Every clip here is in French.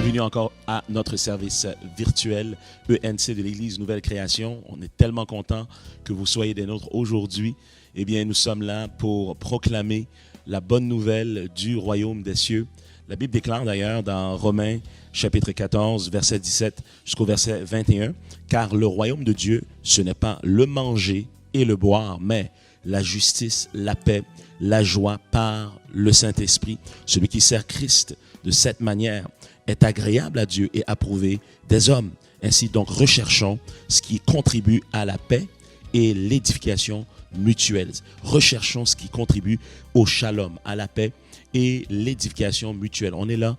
Bienvenue encore à notre service virtuel ENC de l'Église Nouvelle Création. On est tellement contents que vous soyez des nôtres aujourd'hui. Eh bien, nous sommes là pour proclamer la bonne nouvelle du royaume des cieux. La Bible déclare d'ailleurs dans Romains chapitre 14, verset 17 jusqu'au verset 21, « Car le royaume de Dieu, ce n'est pas le manger et le boire, mais la justice, la paix, la joie par le Saint-Esprit. Celui qui sert Christ de cette manière est agréable à Dieu et approuvé des hommes. Ainsi donc, recherchons ce qui contribue à la paix et l'édification mutuelle. Recherchons ce qui contribue au shalom, à la paix et l'édification mutuelle. On est là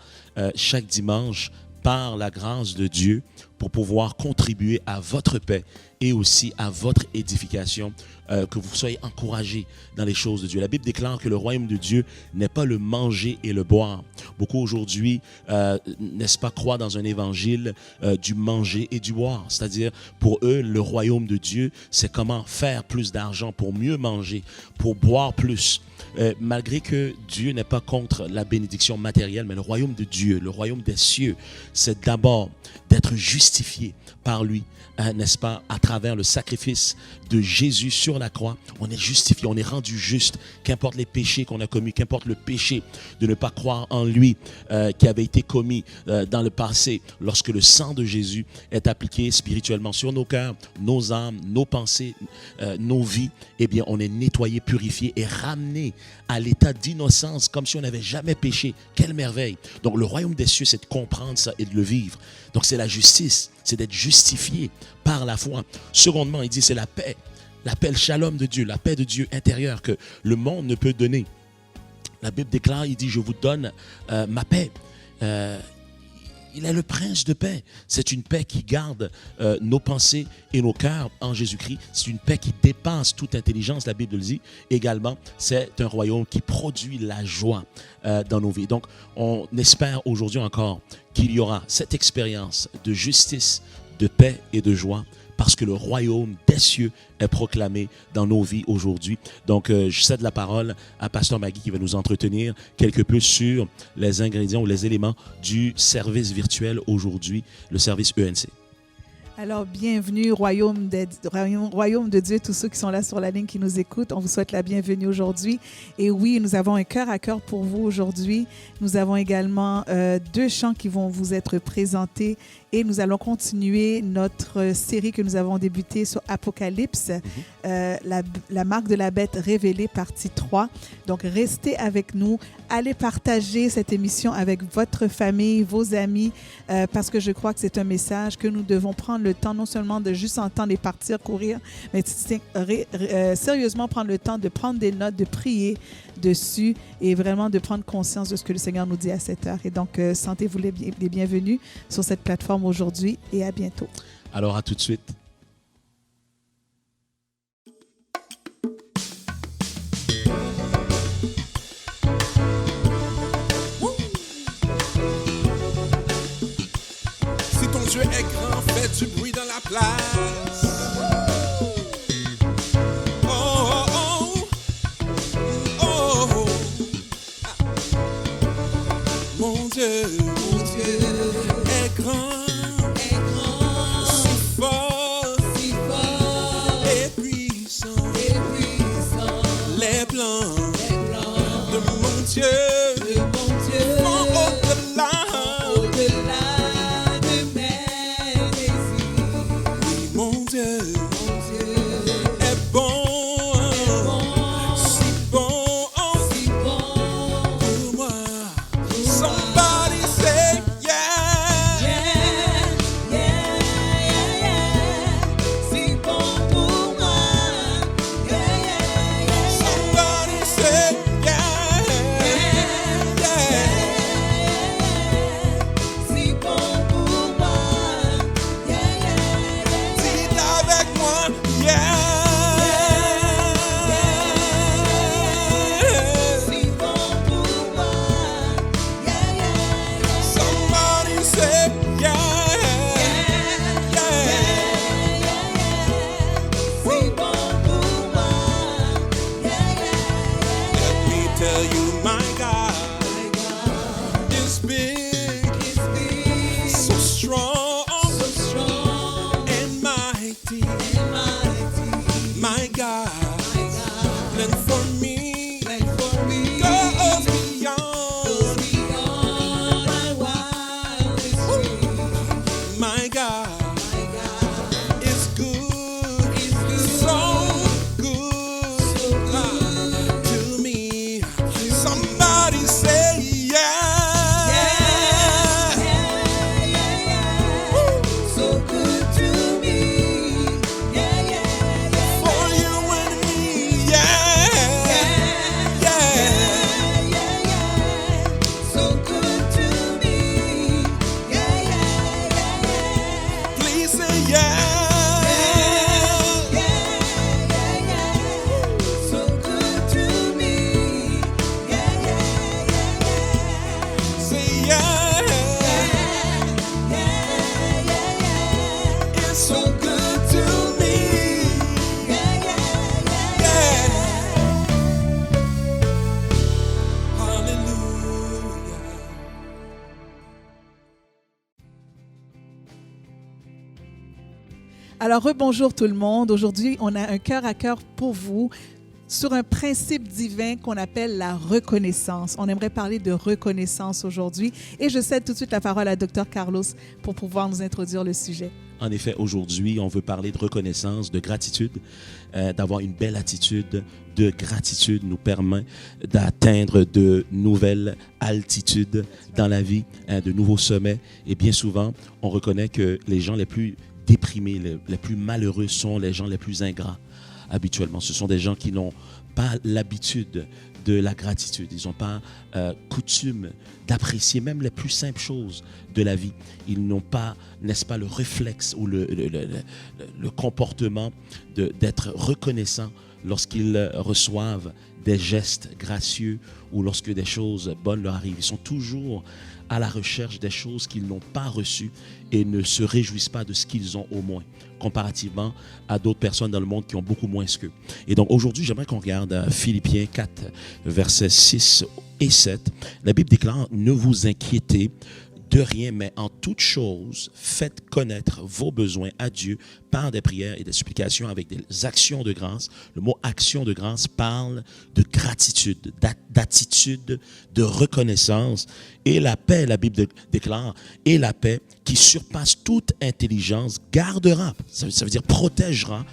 chaque dimanche par la grâce de Dieu pour pouvoir contribuer à votre paix et aussi à votre édification, que vous soyez encouragés dans les choses de Dieu. La Bible déclare que le royaume de Dieu n'est pas le manger et le boire. Beaucoup aujourd'hui, n'est-ce pas, croient dans un évangile du manger et du boire. C'est-à-dire, pour eux, le royaume de Dieu, c'est comment faire plus d'argent pour mieux manger, pour boire plus. Malgré que Dieu n'est pas contre la bénédiction matérielle, mais le royaume de Dieu, le royaume des cieux, c'est d'abord d'être justifié par lui, n'est-ce pas, à travers le sacrifice de Jésus sur la croix. On est justifié, on est rendu juste, qu'importe les péchés qu'on a commis, qu'importe le péché de ne pas croire en lui qui avait été commis dans le passé, lorsque le sang de Jésus est appliqué spirituellement sur nos cœurs, nos âmes, nos pensées, nos vies, eh bien on est nettoyé, purifié et ramené à l'état d'innocence comme si on n'avait jamais péché. Quelle merveille! Donc le royaume des cieux, c'est de comprendre ça et de le vivre. Donc c'est la justice, c'est d'être justifié par la foi. Secondement, il dit c'est la paix, le shalom de Dieu, la paix de Dieu intérieure que le monde ne peut donner. La Bible déclare, il dit je vous donne ma paix. Il est le prince de paix. C'est une paix qui garde nos pensées et nos cœurs en Jésus-Christ. C'est une paix qui dépasse toute intelligence, la Bible le dit. Également, c'est un royaume qui produit la joie dans nos vies. Donc, on espère aujourd'hui encore qu'il y aura cette expérience de justice, de paix et de joie, parce que le royaume des cieux est proclamé dans nos vies aujourd'hui. Donc, je cède la parole à Pasteur Magui qui va nous entretenir quelque peu sur les ingrédients ou les éléments du service virtuel aujourd'hui, le service ENC. Alors, bienvenue, royaume de Dieu, tous ceux qui sont là sur la ligne, qui nous écoutent. On vous souhaite la bienvenue aujourd'hui. Et oui, nous avons un cœur à cœur pour vous aujourd'hui. Nous avons également 2 chants qui vont vous être présentés. Et nous allons continuer notre série que nous avons débutée sur Apocalypse, la marque de la bête révélée, partie 3. Donc, restez avec nous. Allez partager cette émission avec votre famille, vos amis, parce que je crois que c'est un message que nous devons prendre le temps, non seulement de juste entendre et partir courir, mais sérieusement prendre le temps de prendre des notes, de prier dessus et vraiment de prendre conscience de ce que le Seigneur nous dit à cette heure. Et donc, sentez-vous les bienvenus sur cette plateforme aujourd'hui et à bientôt. Alors, à tout de suite. Si ton Dieu est grand, fais du bruit dans la place. Mon Dieu est grand, si fort et puissant. Les plans de mon Dieu vont au-delà de mes désirs. Oui, mon Dieu est bon. tell you my God is big. Alors, rebonjour tout le monde. Aujourd'hui, on a un cœur à cœur pour vous sur un principe divin qu'on appelle la reconnaissance. On aimerait parler de reconnaissance aujourd'hui et je cède tout de suite la parole à Dr. Carlos pour pouvoir nous introduire le sujet. En effet, aujourd'hui, on veut parler de reconnaissance, de gratitude, d'avoir une belle attitude de gratitude nous permet d'atteindre de nouvelles altitudes dans la vie, de nouveaux sommets. Et bien souvent, on reconnaît que les gens les plus déprimés, les plus malheureux sont les gens les plus ingrats. Habituellement, ce sont des gens qui n'ont pas l'habitude de la gratitude. Ils n'ont pas coutume d'apprécier même les plus simples choses de la vie. Ils n'ont pas, n'est-ce pas, le réflexe ou le comportement d'être reconnaissant lorsqu'ils reçoivent des gestes gracieux ou lorsque des choses bonnes leur arrivent. Ils sont toujours à la recherche des choses qu'ils n'ont pas reçues et ne se réjouissent pas de ce qu'ils ont au moins, comparativement à d'autres personnes dans le monde qui ont beaucoup moins qu'eux. Et donc aujourd'hui, j'aimerais qu'on regarde Philippiens 4, versets 6 et 7. La Bible déclare « Ne vous inquiétez de rien, mais en toute chose, faites connaître vos besoins à Dieu par des prières et des supplications avec des actions de grâce. » Le mot « action de grâce » parle de gratitude, d'attitude, de reconnaissance. Et la paix, la Bible déclare, et la paix qui surpasse toute intelligence gardera, ça veut dire protégera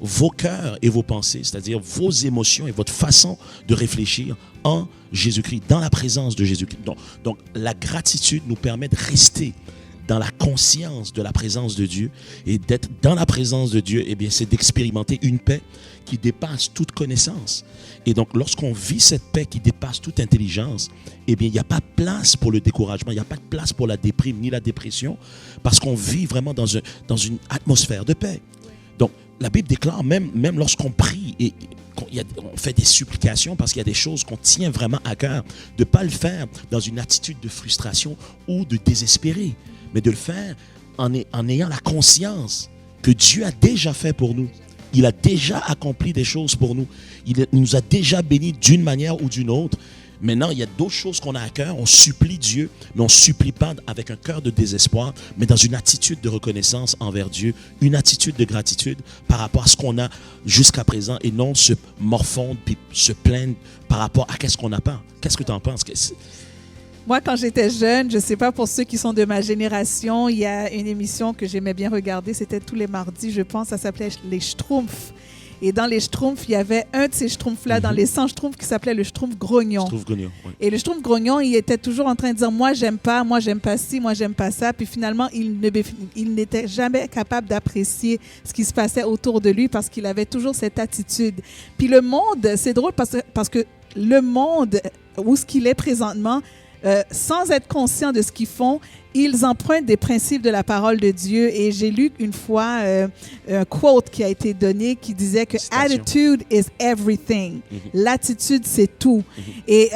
vos cœurs et vos pensées, c'est-à-dire vos émotions et votre façon de réfléchir en Jésus-Christ, dans la présence de Jésus-Christ. Donc la gratitude nous permet de rester dans la conscience de la présence de Dieu, et d'être dans la présence de Dieu, eh bien, c'est d'expérimenter une paix qui dépasse toute connaissance. Et donc, lorsqu'on vit cette paix qui dépasse toute intelligence, eh bien, il n'y a pas de place pour le découragement, il n'y a pas de place pour la déprime ni la dépression, parce qu'on vit vraiment dans une atmosphère de paix. Donc, la Bible déclare, même lorsqu'on prie et on fait des supplications, parce qu'il y a des choses qu'on tient vraiment à cœur, de ne pas le faire dans une attitude de frustration ou de désespérer, mais de le faire en ayant la conscience que Dieu a déjà fait pour nous. Il a déjà accompli des choses pour nous. Il nous a déjà bénis d'une manière ou d'une autre. Maintenant, il y a d'autres choses qu'on a à cœur. On supplie Dieu, mais on ne supplie pas avec un cœur de désespoir, mais dans une attitude de reconnaissance envers Dieu, une attitude de gratitude par rapport à ce qu'on a jusqu'à présent, et non se morfondre puis se plaindre par rapport à qu'est-ce qu'on n'a pas. Qu'est-ce que tu en penses? Moi, quand j'étais jeune, je ne sais pas pour ceux qui sont de ma génération, il y a une émission que j'aimais bien regarder, c'était tous les mardis, je pense, ça s'appelait Les Schtroumpfs. Et dans les Schtroumpfs, il y avait un de ces Schtroumpfs-là, dans les 100 Schtroumpfs, qui s'appelait le Schtroumpf grognon. Oui. Et le Schtroumpf grognon, il était toujours en train de dire « moi, j'aime pas ci, moi, j'aime pas ça ». Puis finalement, il n'était jamais capable d'apprécier ce qui se passait autour de lui parce qu'il avait toujours cette attitude. Puis le monde, c'est drôle parce que le monde, où ce qu'il est présentement, sans être conscient de ce qu'ils font, ils empruntent des principes de la parole de Dieu. Et j'ai lu une fois un quote qui a été donné qui disait que « Attitude is everything ». L'attitude, c'est tout. Et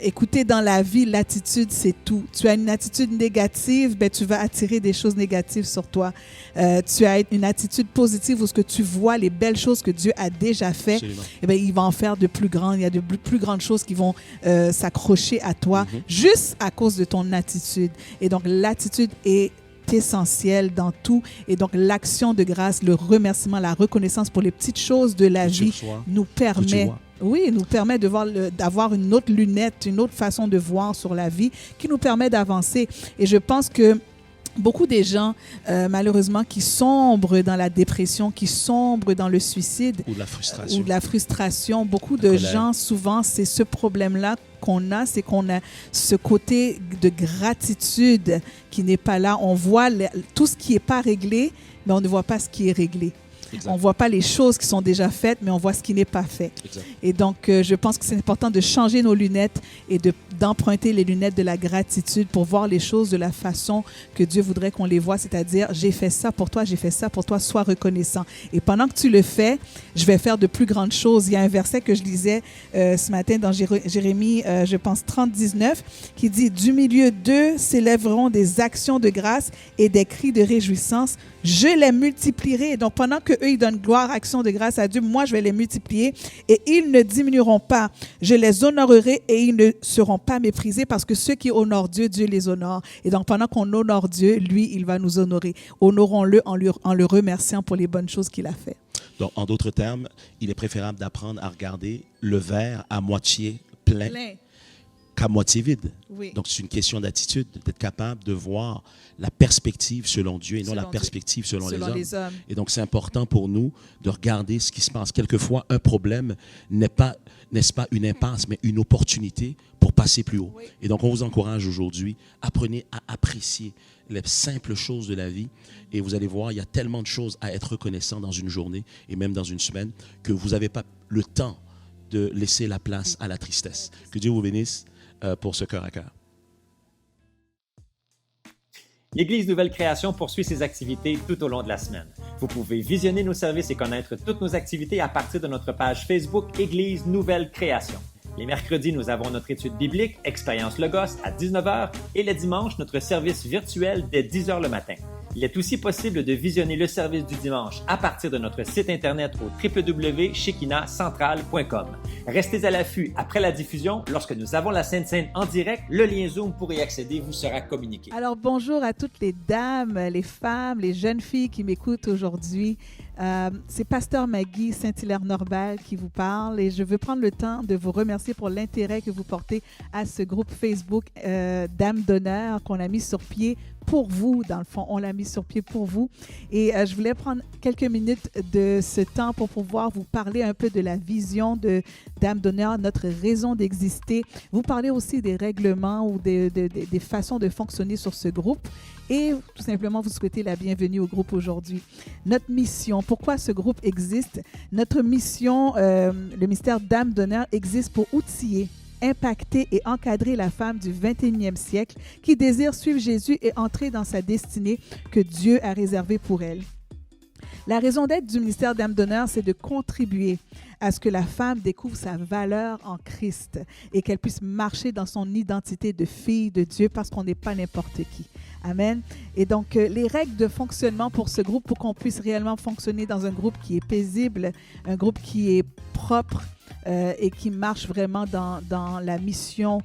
écoutez, dans la vie, l'attitude, c'est tout. Tu as une attitude négative, ben, tu vas attirer des choses négatives sur toi. Tu as une attitude positive où ce que tu vois les belles choses que Dieu a déjà fait, eh ben, il va en faire de plus grandes. Il y a de plus grandes choses qui vont s'accrocher à toi juste à cause de ton attitude. Et donc, l'attitude est essentielle dans tout. Et donc, l'action de grâce, le remerciement, la reconnaissance pour les petites choses de la vie nous permet... Oui, nous permet d'avoir une autre lunette, une autre façon de voir sur la vie qui nous permet d'avancer. Et je pense que beaucoup des gens, malheureusement, qui sombrent dans la dépression, qui sombrent dans le suicide ou la frustration, beaucoup de gens, souvent, c'est ce problème-là qu'on a, c'est qu'on a ce côté de gratitude qui n'est pas là. On voit tout ce qui n'est pas réglé, mais on ne voit pas ce qui est réglé. Exact. On ne voit pas les choses qui sont déjà faites, mais on voit ce qui n'est pas fait. Exact. Et donc, je pense que c'est important de changer nos lunettes et d'emprunter les lunettes de la gratitude pour voir les choses de la façon que Dieu voudrait qu'on les voit, c'est-à-dire, j'ai fait ça pour toi, sois reconnaissant. Et pendant que tu le fais, je vais faire de plus grandes choses. Il y a un verset que je lisais ce matin dans Jérémie, je pense 30-19, qui dit « Du milieu d'eux s'élèveront des actions de grâce et des cris de réjouissance. Je les multiplierai. » Donc, pendant que qu'eux, ils donnent gloire, action de grâce à Dieu, moi, je vais les multiplier et ils ne diminueront pas. Je les honorerai et ils ne seront pas méprisés parce que ceux qui honorent Dieu, Dieu les honore. Et donc, pendant qu'on honore Dieu, lui, il va nous honorer. Honorons-le en le remerciant pour les bonnes choses qu'il a fait. Donc, en d'autres termes, il est préférable d'apprendre à regarder le verre à moitié plein qu'à moitié vide. Oui. Donc, c'est une question d'attitude, d'être capable de voir la perspective selon Dieu et non la perspective selon les hommes. Et donc, c'est important pour nous de regarder ce qui se passe. Quelquefois, un problème n'est pas, n'est-ce pas, une impasse, mais une opportunité pour passer plus haut. Oui. Et donc, on vous encourage aujourd'hui, apprenez à apprécier les simples choses de la vie. Et vous allez voir, il y a tellement de choses à être reconnaissant dans une journée et même dans une semaine que vous n'avez pas le temps de laisser la place à la tristesse. Que Dieu vous bénisse pour ce cœur à cœur. L'Église Nouvelle Création poursuit ses activités tout au long de la semaine. Vous pouvez visionner nos services et connaître toutes nos activités à partir de notre page Facebook Église Nouvelle Création. Les mercredis, nous avons notre étude biblique, Expérience Logos, à 19h et le dimanche, notre service virtuel dès 10h le matin. Il est aussi possible de visionner le service du dimanche à partir de notre site internet au www.shekinahcentral.com. Restez à l'affût après la diffusion. Lorsque nous avons la Sainte Seine en direct, le lien Zoom pour y accéder vous sera communiqué. Alors, bonjour à toutes les dames, les femmes, les jeunes filles qui m'écoutent aujourd'hui. C'est Pasteur Maggie Saint-Hilaire-Norbert qui vous parle et je veux prendre le temps de vous remercier pour l'intérêt que vous portez à ce groupe Facebook Dames d'honneur qu'on a mis sur pied pour vous, dans le fond. On l'a mis sur pied pour vous. Et je voulais prendre quelques minutes de ce temps pour pouvoir vous parler un peu de la vision de Dames d'honneur, notre raison d'exister. Vous parler aussi des règlements ou des façons de fonctionner sur ce groupe. Et tout simplement vous souhaiter la bienvenue au groupe aujourd'hui. Notre mission, pourquoi ce groupe existe? Notre mission, le ministère Dames d'honneur existe pour outiller, impacter et encadrer la femme du 21e siècle qui désire suivre Jésus et entrer dans sa destinée que Dieu a réservée pour elle. La raison d'être du ministère Dames d'honneur, c'est de contribuer à ce que la femme découvre sa valeur en Christ et qu'elle puisse marcher dans son identité de fille de Dieu parce qu'on n'est pas n'importe qui. Amen. Et donc, les règles de fonctionnement pour ce groupe, pour qu'on puisse réellement fonctionner dans un groupe qui est paisible, un groupe qui est propre, et qui marche vraiment dans la mission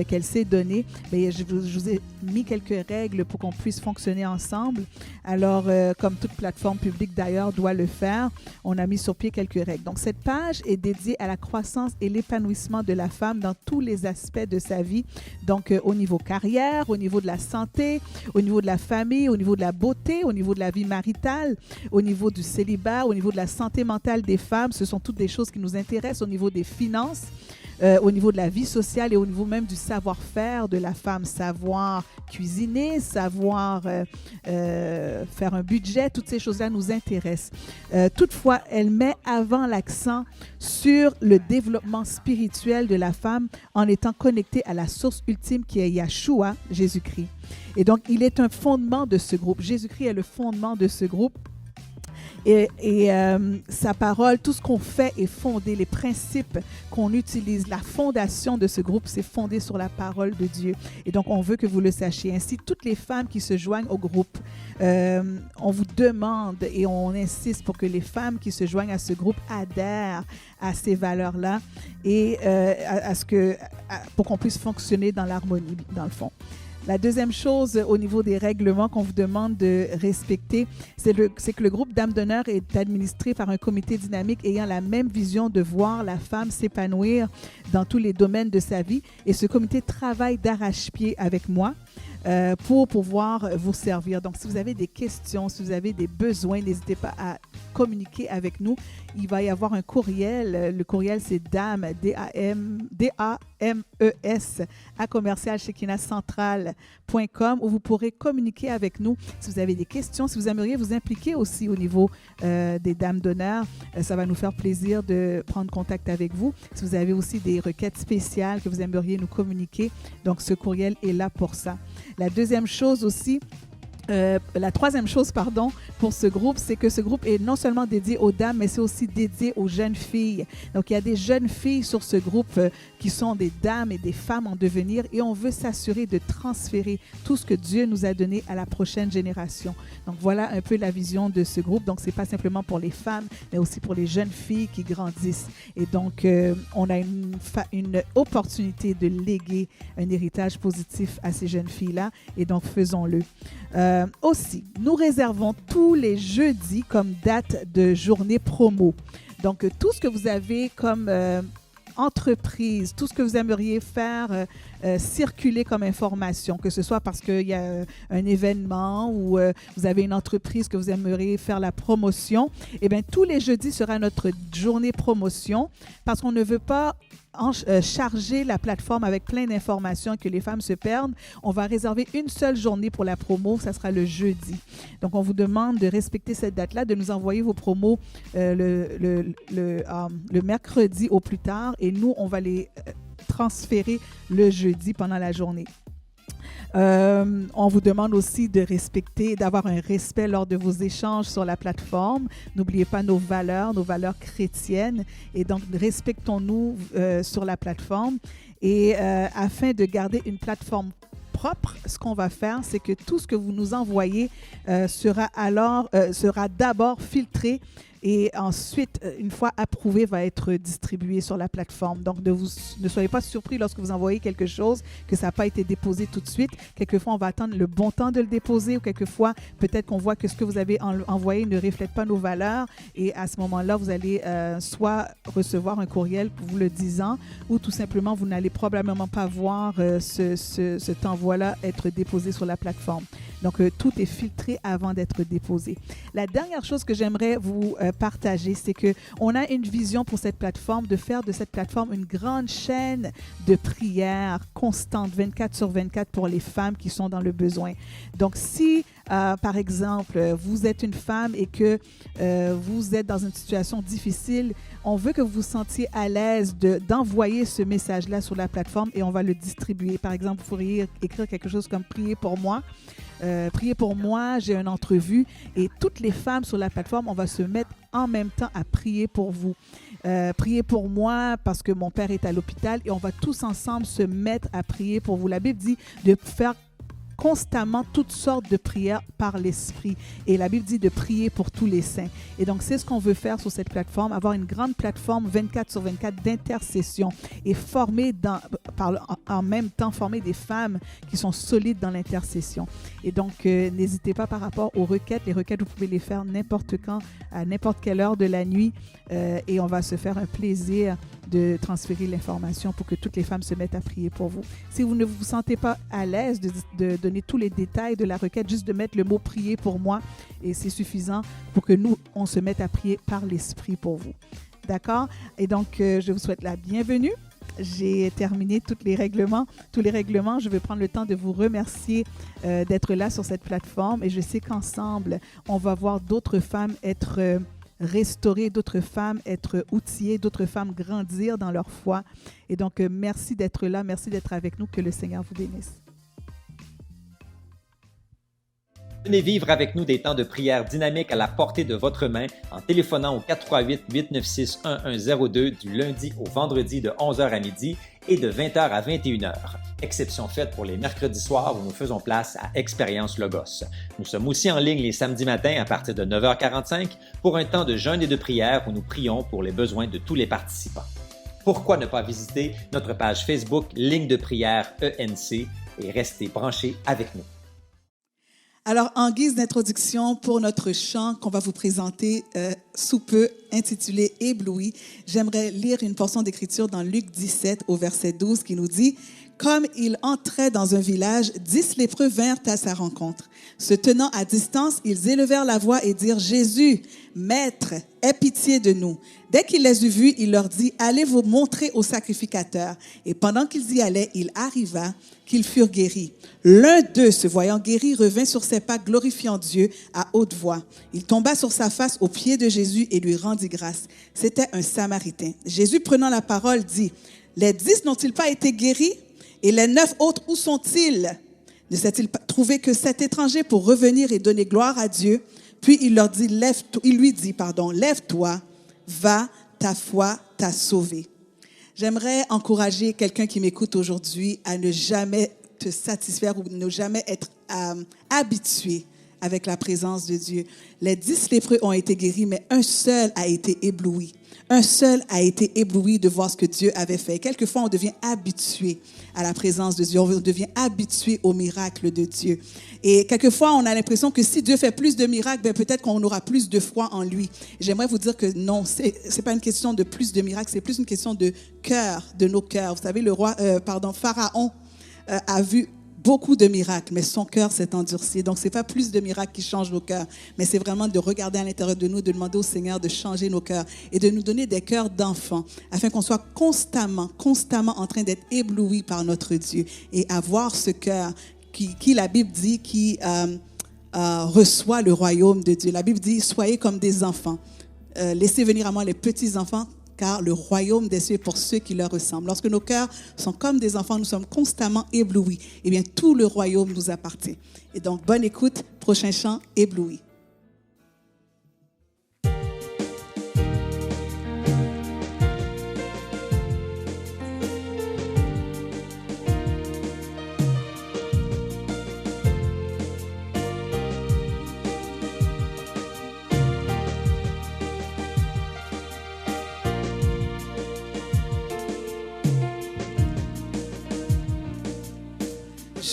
qu'elle s'est donnée. Mais je vous ai mis quelques règles pour qu'on puisse fonctionner ensemble. Alors, comme toute plateforme publique d'ailleurs doit le faire, on a mis sur pied quelques règles. Donc, cette page est dédiée à la croissance et l'épanouissement de la femme dans tous les aspects de sa vie. Donc, au niveau carrière, au niveau de la santé, au niveau de la famille, au niveau de la beauté, au niveau de la vie maritale, au niveau du célibat, au niveau de la santé mentale des femmes. Ce sont toutes des choses qui nous intéressent au niveau des finances, au niveau de la vie sociale et au niveau même du savoir-faire de la femme, savoir cuisiner, savoir faire un budget, toutes ces choses-là nous intéressent. Toutefois, elle met avant l'accent sur le développement spirituel de la femme en étant connectée à la source ultime qui est Yahshua, Jésus-Christ. Et donc, il est un fondement de ce groupe. Jésus-Christ est le fondement de ce groupe. Et sa parole, tout ce qu'on fait est fondé, les principes qu'on utilise, la fondation de ce groupe, c'est fondé sur la parole de Dieu. Et donc, on veut que vous le sachiez. Ainsi, toutes les femmes qui se joignent au groupe, on vous demande et on insiste pour que les femmes qui se joignent à ce groupe adhèrent à ces valeurs-là et pour qu'on puisse fonctionner dans l'harmonie, dans le fond. La deuxième chose au niveau des règlements qu'on vous demande de respecter, c'est que le groupe Dames d'honneur est administré par un comité dynamique ayant la même vision de voir la femme s'épanouir dans tous les domaines de sa vie. Et ce comité travaille d'arrache-pied avec moi pour pouvoir vous servir. Donc, si vous avez des questions, si vous avez des besoins, n'hésitez pas à communiquer avec nous. Il va y avoir un courriel. Le courriel, c'est dames, D-A-M-E-S, @shekinahcentral.com où vous pourrez communiquer avec nous si vous avez des questions, si vous aimeriez vous impliquer aussi au niveau des Dames d'honneur. Ça va nous faire plaisir de prendre contact avec vous. Si vous avez aussi des requêtes spéciales que vous aimeriez nous communiquer, donc ce courriel est là pour ça. La deuxième chose aussi, La troisième chose, pour ce groupe, c'est que ce groupe est non seulement dédié aux dames, mais c'est aussi dédié aux jeunes filles. Donc, il y a des jeunes filles sur ce groupe qui sont des dames et des femmes en devenir et on veut s'assurer de transférer tout ce que Dieu nous a donné à la prochaine génération. Donc, voilà un peu la vision de ce groupe. Donc, ce n'est pas simplement pour les femmes, mais aussi pour les jeunes filles qui grandissent. Et donc, on a une opportunité de léguer un héritage positif à ces jeunes filles-là et donc, faisons-le. Aussi, nous réservons tous les jeudis comme date de journée promo. Donc, tout ce que vous avez comme entreprise, tout ce que vous aimeriez faire circuler comme information, que ce soit parce qu'il y a un événement ou vous avez une entreprise que vous aimeriez faire la promotion, eh bien, tous les jeudis sera notre journée promotion parce qu'on ne veut pas charger la plateforme avec plein d'informations que les femmes se perdent. On va réserver une seule journée pour la promo, ça sera le jeudi. Donc, on vous demande de respecter cette date-là, de nous envoyer vos promos le mercredi au plus tard et nous, on va les transférer le jeudi pendant la journée. On vous demande aussi de d'avoir un respect lors de vos échanges sur la plateforme. N'oubliez pas nos valeurs chrétiennes. Et donc, respectons-nous sur la plateforme. Et afin de garder une plateforme propre, ce qu'on va faire, c'est que tout ce que vous nous envoyez sera d'abord filtré et ensuite, une fois approuvé, va être distribué sur la plateforme. Donc, ne soyez pas surpris lorsque vous envoyez quelque chose que ça n'a pas été déposé tout de suite. Quelquefois, on va attendre le bon temps de le déposer ou quelquefois, peut-être qu'on voit que ce que vous avez envoyé ne reflète pas nos valeurs et à ce moment-là, vous allez soit recevoir un courriel vous le disant ou tout simplement, vous n'allez probablement pas voir cet envoi-là être déposé sur la plateforme. Donc, tout est filtré avant d'être déposé. La dernière chose que j'aimerais vous partager, c'est qu'on a une vision pour cette plateforme, de faire de cette plateforme une grande chaîne de prière constante, 24/24 pour les femmes qui sont dans le besoin. Donc, si, par exemple, vous êtes une femme et que vous êtes dans une situation difficile, on veut que vous vous sentiez à l'aise d'envoyer ce message-là sur la plateforme et on va le distribuer. Par exemple, vous pourriez écrire quelque chose comme « Priez pour moi ». Priez pour moi, j'ai une entrevue et toutes les femmes sur la plateforme, on va se mettre en même temps à prier pour vous. Priez pour moi parce que mon père est à l'hôpital et on va tous ensemble se mettre à prier pour vous. La Bible dit de faire constamment toutes sortes de prières par l'Esprit. Et la Bible dit de prier pour tous les saints. Et donc, c'est ce qu'on veut faire sur cette plateforme, avoir une grande plateforme 24/24 d'intercession et former en même temps, former des femmes qui sont solides dans l'intercession. Et donc, n'hésitez pas par rapport aux requêtes. Les requêtes, vous pouvez les faire n'importe quand, à n'importe quelle heure de la nuit. Et on va se faire un plaisir de transférer l'information pour que toutes les femmes se mettent à prier pour vous. Si vous ne vous sentez pas à l'aise de donner tous les détails de la requête, juste de mettre le mot « prier pour moi » et c'est suffisant pour que nous, on se mette à prier par l'Esprit pour vous. D'accord? Et donc, je vous souhaite la bienvenue. J'ai terminé tous les règlements. Je vais prendre le temps de vous remercier d'être là sur cette plateforme et je sais qu'ensemble, on va voir d'autres femmes être restaurer, d'autres femmes être outillées, d'autres femmes grandir dans leur foi. Et donc, merci d'être là, merci d'être avec nous, que le Seigneur vous bénisse. Venez vivre avec nous des temps de prière dynamiques à la portée de votre main en téléphonant au 438-896-1102 du lundi au vendredi de 11h à midi et de 20h à 21h. Exception faite pour les mercredis soirs où nous faisons place à Expérience Logos. Nous sommes aussi en ligne les samedis matins à partir de 9h45 pour un temps de jeûne et de prière où nous prions pour les besoins de tous les participants. Pourquoi ne pas visiter notre page Facebook Ligne de prière ENC et rester branchés avec nous. Alors, en guise d'introduction pour notre chant qu'on va vous présenter sous peu, intitulé « Ébloui », j'aimerais lire une portion d'écriture dans Luc 17 au verset 12 qui nous dit « Comme il entrait dans un village, 10 lépreux vinrent à sa rencontre. Se tenant à distance, ils élevèrent la voix et dirent « Jésus, Maître, aie pitié de nous. » Dès qu'il les eut vus, il leur dit « Allez vous montrer au sacrificateur. » Et pendant qu'ils y allaient, il arriva qu'ils furent guéris. L'un d'eux, se voyant guéri, revint sur ses pas, glorifiant Dieu à haute voix. Il tomba sur sa face aux pieds de Jésus et lui rendit grâce. C'était un Samaritain. Jésus, prenant la parole, dit « Les 10 n'ont-ils pas été guéris? Et les 9 autres, où sont-ils? Ne s'est-il pas trouvé que cet étranger pour revenir et donner gloire à Dieu? Puis il lui dit, lève-toi, va, ta foi t'a sauvé. J'aimerais encourager quelqu'un qui m'écoute aujourd'hui à ne jamais te satisfaire ou ne jamais être habitué avec la présence de Dieu. Les 10 lépreux ont été guéris, mais un seul a été ébloui. Un seul a été ébloui de voir ce que Dieu avait fait. Quelquefois, on devient habitué à la présence de Dieu. On devient habitué aux miracles de Dieu. Et quelquefois, on a l'impression que si Dieu fait plus de miracles, ben peut-être qu'on aura plus de foi en lui. J'aimerais vous dire que non, c'est pas une question de plus de miracles, c'est plus une question de cœur, de nos cœurs. Vous savez, Pharaon a vu beaucoup de miracles, mais son cœur s'est endurci. Donc, ce n'est pas plus de miracles qui changent nos cœurs, mais c'est vraiment de regarder à l'intérieur de nous, de demander au Seigneur de changer nos cœurs et de nous donner des cœurs d'enfants, afin qu'on soit constamment en train d'être ébloui par notre Dieu et avoir ce cœur qui la Bible dit, qui reçoit le royaume de Dieu. La Bible dit, soyez comme des enfants. Laissez venir à moi les petits-enfants, car le royaume des cieux est pour ceux qui leur ressemblent. Lorsque nos cœurs sont comme des enfants, nous sommes constamment éblouis. Eh bien, tout le royaume nous appartient. Et donc, bonne écoute, prochain chant, ébloui.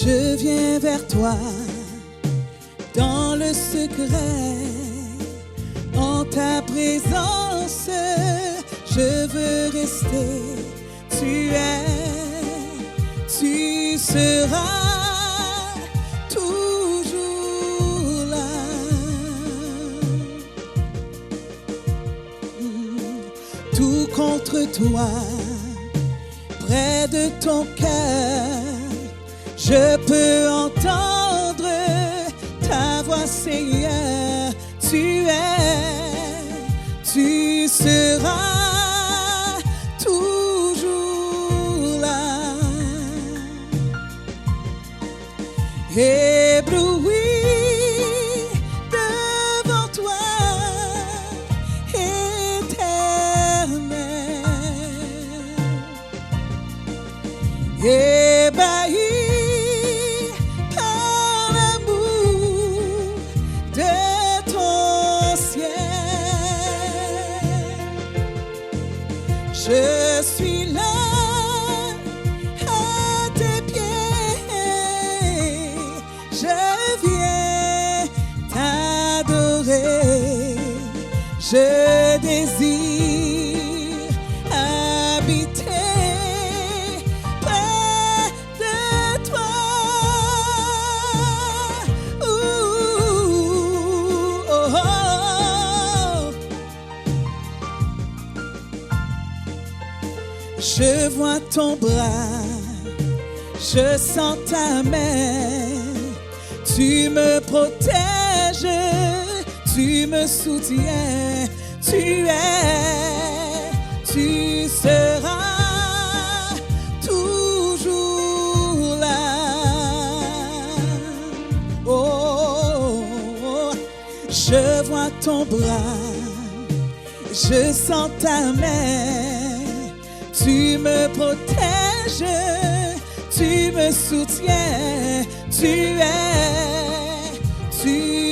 Je viens vers toi dans le secret, en ta présence, je veux rester. Tu seras toujours là. Tout contre toi, près de ton cœur. Je peux entendre ta voix, Seigneur. Tu seras toujours là. Ébloui devant toi, éternel. Ébahi je suis là à tes pieds, je viens t'adorer, je désire habiter près de toi. Je vois ton bras, je sens ta main, tu me protèges, tu me soutiens, tu seras toujours là. Oh, je vois ton bras, je sens ta main. Tu me protèges, tu me soutiens, tu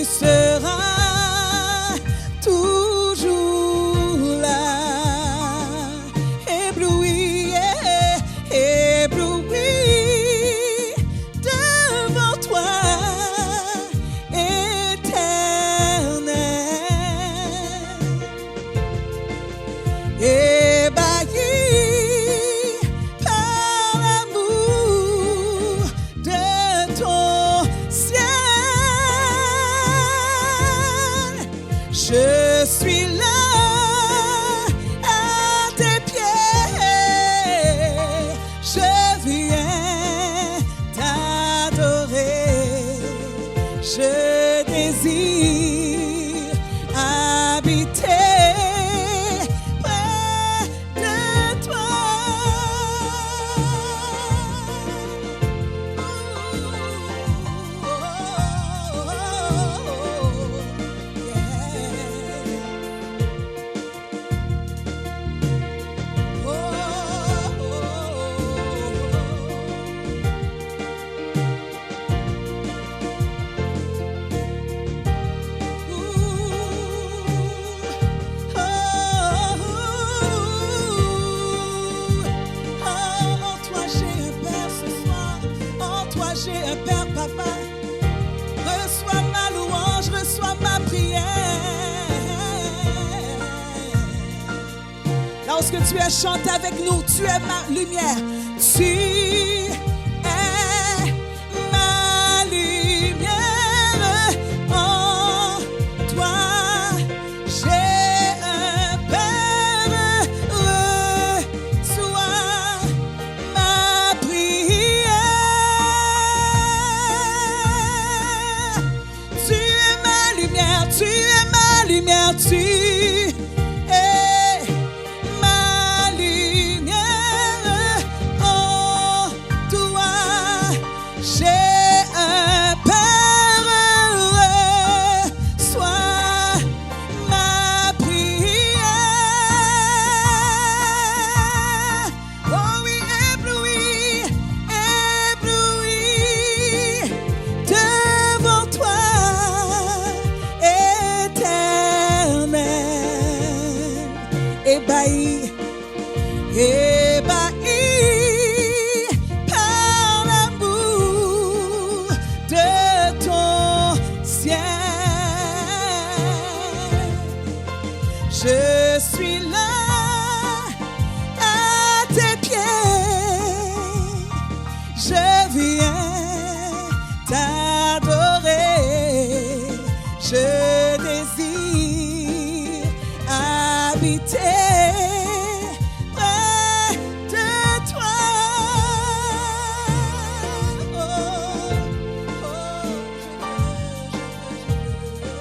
seras toujours là. Ébloui, ébloui devant toi, éternel. Ébahi je suis là à tes pieds, je viens t'adorer, je désire habiter près de toi. Papa, reçois ma louange, reçois ma prière. Lorsque tu as chanté avec nous, tu es ma lumière. Tu es ma lumière. En toi, j'ai un Père. Reçois ma prière. Tu es ma lumière, tu es ma lumière, tu es ma lumière. En toi, j'ai un Père. Reçois ma prière. Oh oui, ébloui, ébloui devant toi, éternel, ébahi, ébahi par l'amour de ton ciel. Je suis là à tes pieds, je viens t'adorer, je désire habiter près de toi. Oh, je veux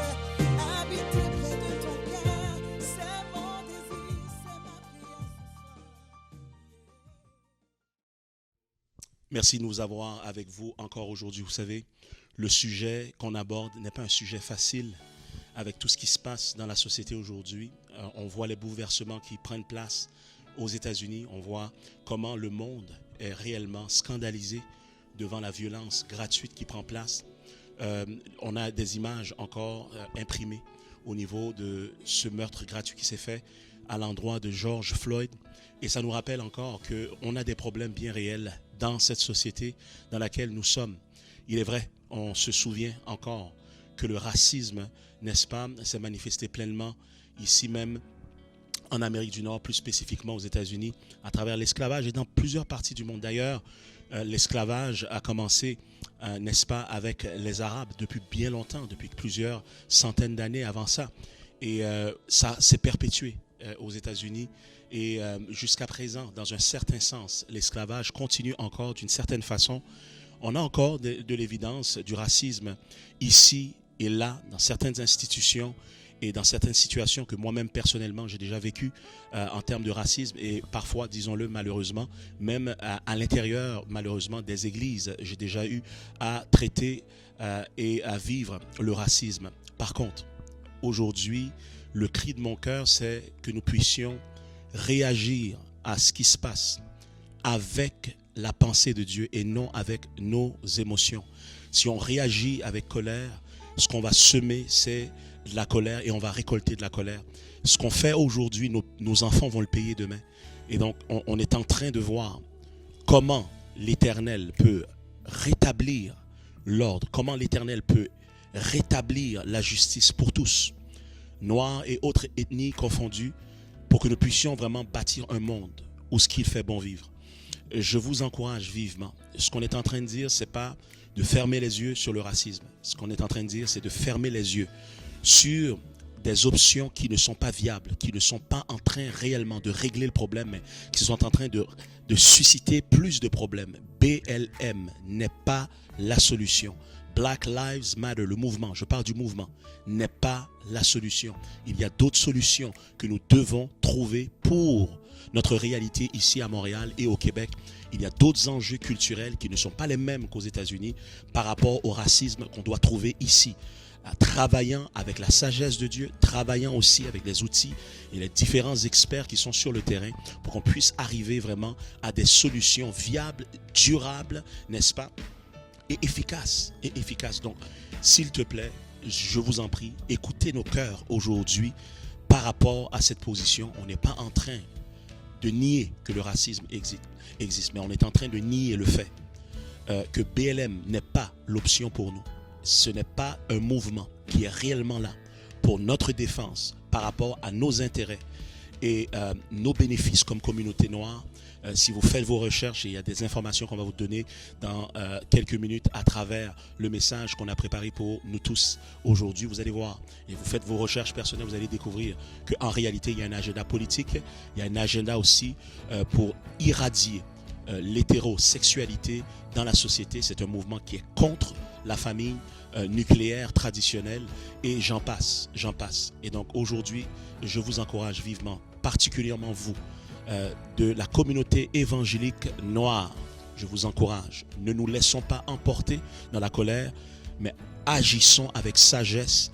habiter près de ton cœur, c'est mon désir, c'est ma prière. Merci de nous avoir avec vous encore aujourd'hui. Vous savez, le sujet qu'on aborde n'est pas un sujet facile avec tout ce qui se passe dans la société aujourd'hui. On voit les bouleversements qui prennent place aux États-Unis. On voit comment le monde est réellement scandalisé devant la violence gratuite qui prend place. On a des images encore imprimées au niveau de ce meurtre gratuit qui s'est fait à l'endroit de George Floyd. Et ça nous rappelle encore qu'on a des problèmes bien réels dans cette société dans laquelle nous sommes. Il est vrai, on se souvient encore que le racisme, n'est-ce pas, s'est manifesté pleinement ici même en Amérique du Nord, plus spécifiquement aux États-Unis, à travers l'esclavage et dans plusieurs parties du monde. D'ailleurs, l'esclavage a commencé, n'est-ce pas, avec les Arabes depuis bien longtemps, depuis plusieurs centaines d'années avant ça. Et ça s'est perpétué aux États-Unis. Et jusqu'à présent, dans un certain sens, l'esclavage continue encore d'une certaine façon. On a encore de l'évidence du racisme ici et là, dans certaines institutions et dans certaines situations que moi-même personnellement j'ai déjà vécues en termes de racisme et parfois, disons-le malheureusement, même à l'intérieur malheureusement des églises, j'ai déjà eu à traiter et à vivre le racisme. Par contre, aujourd'hui, le cri de mon cœur, c'est que nous puissions réagir à ce qui se passe avec la pensée de Dieu et non avec nos émotions. Si on réagit avec colère, ce qu'on va semer, c'est de la colère et on va récolter de la colère. Ce qu'on fait aujourd'hui, nos enfants vont le payer demain. Et donc, on est en train de voir comment l'Éternel peut rétablir l'ordre, comment l'Éternel peut rétablir la justice pour tous, noirs et autres ethnies confondues, pour que nous puissions vraiment bâtir un monde où ce qu'il fait bon vivre. Je vous encourage vivement. Ce qu'on est en train de dire, ce n'est pas de fermer les yeux sur le racisme. Ce qu'on est en train de dire, c'est de fermer les yeux sur des options qui ne sont pas viables, qui ne sont pas en train réellement de régler le problème, mais qui sont en train de susciter plus de problèmes. BLM n'est pas la solution. Black Lives Matter, le mouvement, je parle du mouvement, n'est pas la solution. Il y a d'autres solutions que nous devons trouver pour notre réalité ici à Montréal et au Québec. Il y a d'autres enjeux culturels qui ne sont pas les mêmes qu'aux États-Unis par rapport au racisme qu'on doit trouver ici. Travaillant avec la sagesse de Dieu, travaillant aussi avec les outils et les différents experts qui sont sur le terrain pour qu'on puisse arriver vraiment à des solutions viables, durables, n'est-ce pas, et efficaces. Donc, s'il te plaît, je vous en prie, écoutez nos cœurs aujourd'hui par rapport à cette position. On n'est pas en train de nier que le racisme existe, mais on est en train de nier le fait que BLM n'est pas l'option pour nous. Ce n'est pas un mouvement qui est réellement là pour notre défense par rapport à nos intérêts et nos bénéfices comme communauté noire. Si vous faites vos recherches, et il y a des informations qu'on va vous donner dans quelques minutes à travers le message qu'on a préparé pour nous tous aujourd'hui, vous allez voir, et vous faites vos recherches personnelles, vous allez découvrir qu'en réalité, il y a un agenda politique, il y a un agenda aussi pour irradier l'hétérosexualité dans la société. C'est un mouvement qui est contre la famille nucléaire traditionnelle et j'en passe. Et donc aujourd'hui, je vous encourage vivement, particulièrement vous, de la communauté évangélique noire. Je vous encourage, ne nous laissons pas emporter dans la colère, mais agissons avec sagesse,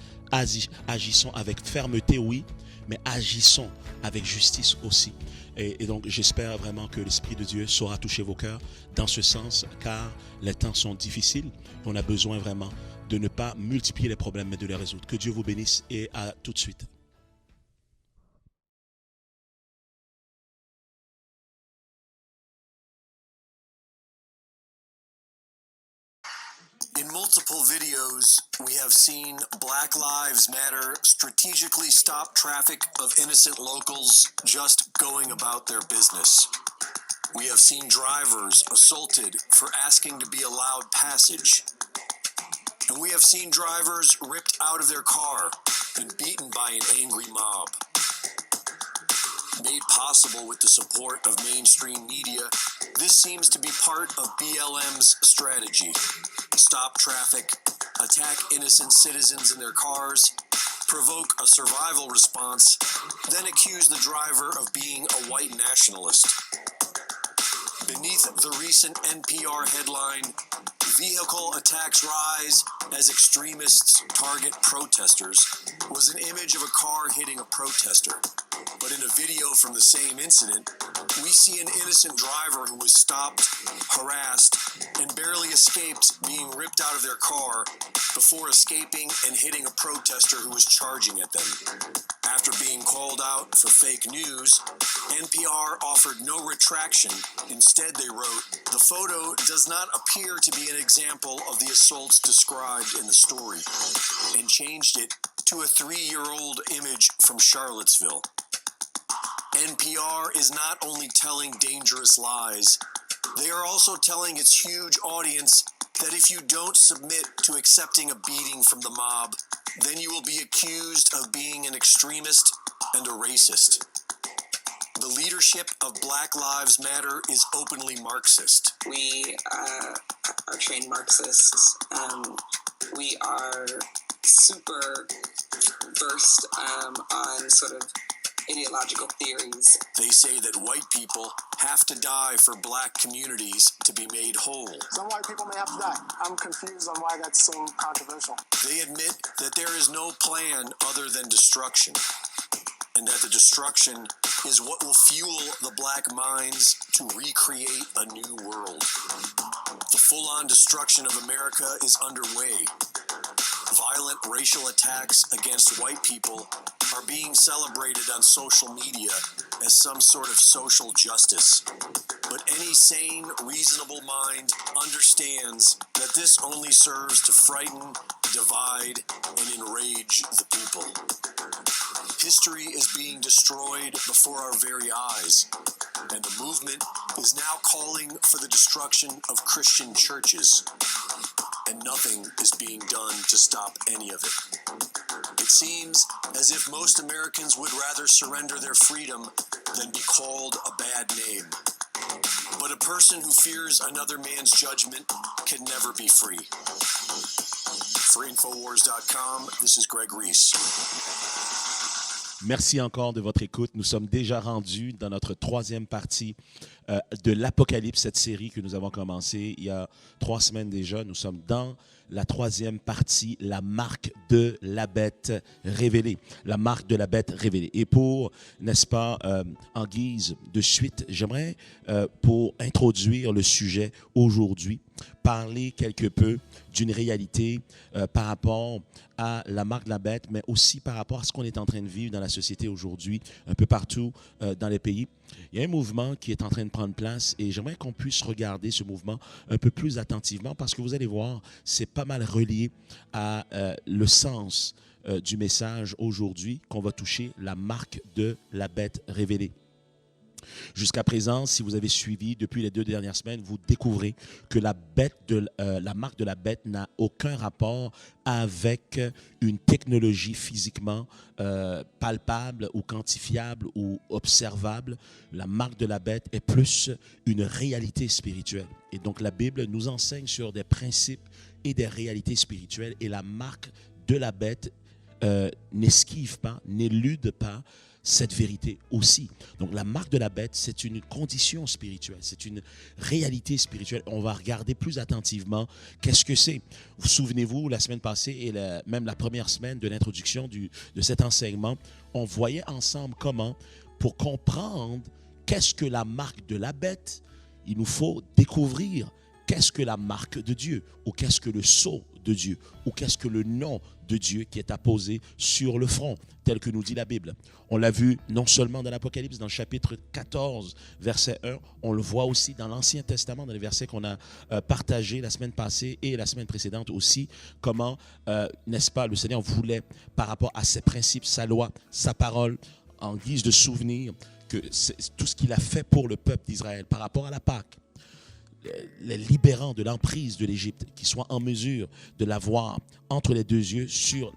agissons avec fermeté, oui, mais agissons avec justice aussi. Et donc j'espère vraiment que l'Esprit de Dieu saura toucher vos cœurs dans ce sens, car les temps sont difficiles. On a besoin vraiment de ne pas multiplier les problèmes, mais de les résoudre. Que Dieu vous bénisse et à tout de suite. In multiple videos, we have seen Black Lives Matter strategically stop traffic of innocent locals just going about their business. We have seen drivers assaulted for asking to be allowed passage. And we have seen drivers ripped out of their car and beaten by an angry mob. Made possible with the support of mainstream media, this seems to be part of BLM's strategy. Stop traffic, attack innocent citizens in their cars, provoke a survival response, then accuse the driver of being a white nationalist. Beneath the recent NPR headline, "Vehicle Attacks Rise as Extremists Target Protesters," was an image of a car hitting a protester. But in a video from the same incident, we see an innocent driver who was stopped, harassed, and barely escaped being ripped out of their car before escaping and hitting a protester who was charging at them. After being called out for fake news, NPR offered no retraction. Instead, they wrote, "The photo does not appear to be an example of the assaults described in the story," and changed it to a 3-year-old image from Charlottesville. NPR is not only telling dangerous lies, they are also telling its huge audience that if you don't submit to accepting a beating from the mob, then you will be accused of being an extremist and a racist. The leadership of Black Lives Matter is openly Marxist. We are trained Marxists. We are super versed on sort of ideological theories. They say that white people have to die for black communities to be made whole. Some white people may have to die. I'm confused on why that's so controversial. They admit that there is no plan other than destruction, and that the destruction is what will fuel the black minds to recreate a new world. The full-on destruction of America is underway. Violent racial attacks against white people are being celebrated on social media as some sort of social justice. But any sane, reasonable mind understands that this only serves to frighten, divide, and enrage the people. History is being destroyed before our very eyes, and the movement is now calling for the destruction of Christian churches, and nothing is being done to stop any of it. It seems as if most Americans would rather surrender their freedom than be called a bad name. But a person who fears another man's judgment can never be free. For Infowars.com, this is Greg Reese. Merci encore de votre écoute. Nous sommes déjà rendus dans notre troisième partie de l'Apocalypse, cette série que nous avons commencée il y a 3 semaines déjà. Nous sommes dans la troisième partie, la marque de la bête révélée. La marque de la bête révélée. Et pour, n'est-ce pas, en guise de suite, j'aimerais, pour introduire le sujet aujourd'hui, parler quelque peu d'une réalité par rapport à la marque de la bête, mais aussi par rapport à ce qu'on est en train de vivre dans la société aujourd'hui, un peu partout dans les pays. Il y a un mouvement qui est en train de prendre place et j'aimerais qu'on puisse regarder ce mouvement un peu plus attentivement parce que vous allez voir, c'est pas mal relié à le sens du message aujourd'hui qu'on va toucher, la marque de la bête révélée. Jusqu'à présent, si vous avez suivi depuis les 2 dernières semaines, vous découvrez que la marque de la bête n'a aucun rapport avec une technologie physiquement palpable ou quantifiable ou observable. La marque de la bête est plus une réalité spirituelle. Et donc la Bible nous enseigne sur des principes et des réalités spirituelles et la marque de la bête n'esquive pas, n'élude pas cette vérité aussi. Donc la marque de la bête, c'est une condition spirituelle, c'est une réalité spirituelle. On va regarder plus attentivement qu'est-ce que c'est. Vous souvenez-vous, la semaine passée et même la première semaine de l'introduction de cet enseignement, on voyait ensemble comment, pour comprendre qu'est-ce que la marque de la bête, il nous faut découvrir qu'est-ce que la marque de Dieu, ou qu'est-ce que le sceau de Dieu, ou qu'est-ce que le nom de Dieu qui est apposé sur le front, tel que nous dit la Bible. On l'a vu non seulement dans l'Apocalypse, dans le chapitre 14, verset 1, on le voit aussi dans l'Ancien Testament, dans les versets qu'on a partagés la semaine passée et la semaine précédente aussi, comment, n'est-ce pas, le Seigneur voulait, par rapport à ses principes, sa loi, sa parole, en guise de souvenir, que c'est tout ce qu'il a fait pour le peuple d'Israël, par rapport à la Pâque, les libérant de l'emprise de l'Égypte, qui soient en mesure de l'avoir entre les 2 yeux, sur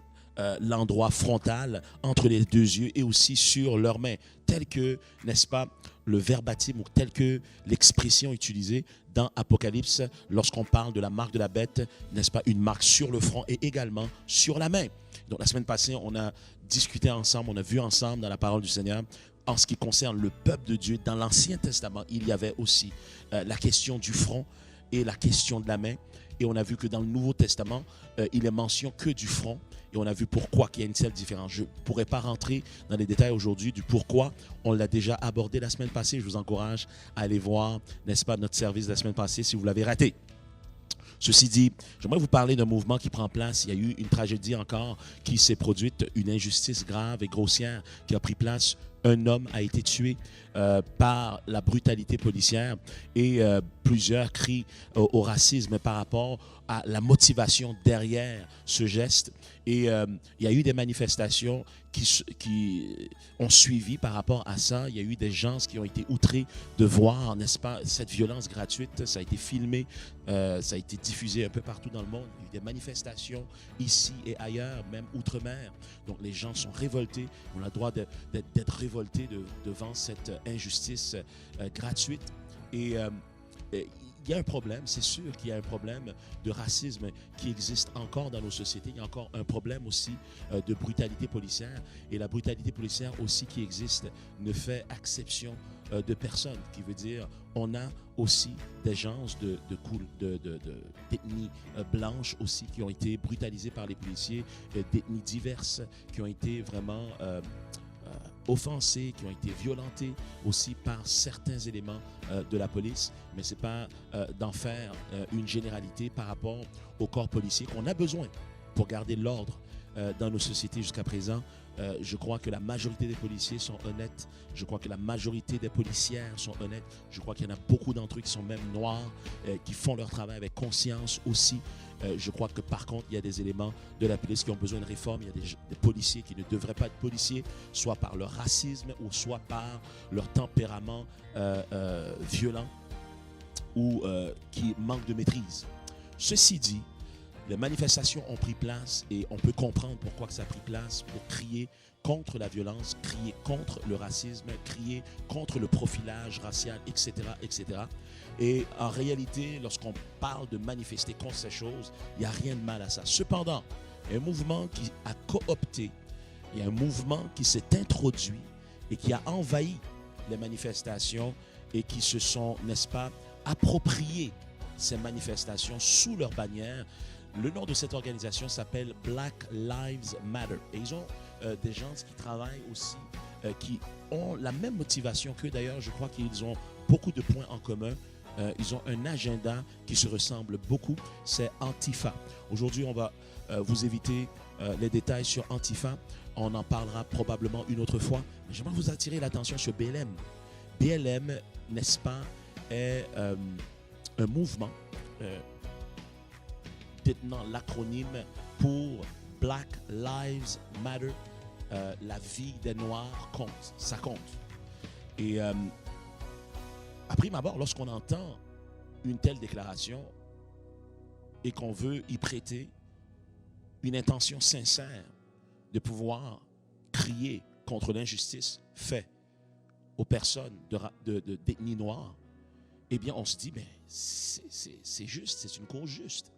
l'endroit frontal, entre les 2 yeux et aussi sur leurs mains, tel que, n'est-ce pas, le verbatim ou tel que l'expression utilisée dans Apocalypse lorsqu'on parle de la marque de la bête, n'est-ce pas, une marque sur le front et également sur la main. Donc la semaine passée, on a discuté ensemble, on a vu ensemble dans la parole du Seigneur. En ce qui concerne le peuple de Dieu, dans l'Ancien Testament, il y avait aussi la question du front et la question de la main. Et on a vu que dans le Nouveau Testament, il est mention que du front. Et on a vu pourquoi il y a une telle différence. Je ne pourrais pas rentrer dans les détails aujourd'hui du pourquoi. On l'a déjà abordé la semaine passée. Je vous encourage à aller voir, n'est-ce pas, notre service de la semaine passée si vous l'avez raté. Ceci dit, j'aimerais vous parler d'un mouvement qui prend place. Il y a eu une tragédie encore qui s'est produite, une injustice grave et grossière qui a pris place. Un homme a été tué par la brutalité policière et plusieurs crient au racisme par rapport à la motivation derrière ce geste. Et il y a eu des manifestations qui ont suivi par rapport à ça. Il y a eu des gens qui ont été outrés de voir, n'est-ce pas, cette violence gratuite. Ça a été filmé, ça a été diffusé un peu partout dans le monde. Il y a eu des manifestations ici et ailleurs, même outre-mer. Donc les gens sont révoltés. On a le droit d'être révoltés devant cette injustice gratuite. Et il y a un problème, c'est sûr qu'il y a un problème de racisme qui existe encore dans nos sociétés. Il y a encore un problème aussi de brutalité policière. Et la brutalité policière aussi qui existe ne fait exception de personne. Qui veut dire, on a aussi des gens d'ethnie blanche aussi qui ont été brutalisés par les policiers, d'ethnies diverses qui ont été vraiment offensés, qui ont été violentés aussi par certains éléments de la police, mais ce n'est pas d'en faire une généralité par rapport au corps policier qu'on a besoin pour garder l'ordre dans nos sociétés jusqu'à présent. Je crois que la majorité des policiers sont honnêtes. Je crois que la majorité des policières sont honnêtes. Je crois qu'il y en a beaucoup d'entre eux qui sont même noirs, qui font leur travail avec conscience aussi. Je crois que par contre, il y a des éléments de la police qui ont besoin de réforme. Il y a des policiers qui ne devraient pas être policiers, soit par leur racisme ou soit par leur tempérament violent ou qui manque de maîtrise. Ceci dit, les manifestations ont pris place et on peut comprendre pourquoi que ça a pris place pour crier contre la violence, crier contre le racisme, crier contre le profilage racial, etc., etc. Et en réalité, lorsqu'on parle de manifester contre ces choses, il n'y a rien de mal à ça. Cependant, il y a un mouvement qui a coopté, il y a un mouvement qui s'est introduit et qui a envahi les manifestations et qui se sont, n'est-ce pas, appropriés ces manifestations sous leur bannière. Le nom de cette organisation s'appelle Black Lives Matter. Et ils ont des gens qui travaillent aussi, qui ont la même motivation qu'eux. D'ailleurs, je crois qu'ils ont beaucoup de points en commun. Ils ont un agenda qui se ressemble beaucoup. C'est Antifa. Aujourd'hui, on va vous éviter les détails sur Antifa. On en parlera probablement une autre fois. Mais j'aimerais vous attirer l'attention sur BLM. BLM, n'est-ce pas, est un mouvement détenant l'acronyme pour Black Lives Matter. La vie des Noirs compte, ça compte. Et à prime abord, lorsqu'on entend une telle déclaration et qu'on veut y prêter une intention sincère de pouvoir crier contre l'injustice faite aux personnes d'ethnie noire, eh bien, on se dit, mais c'est juste, c'est une cause juste.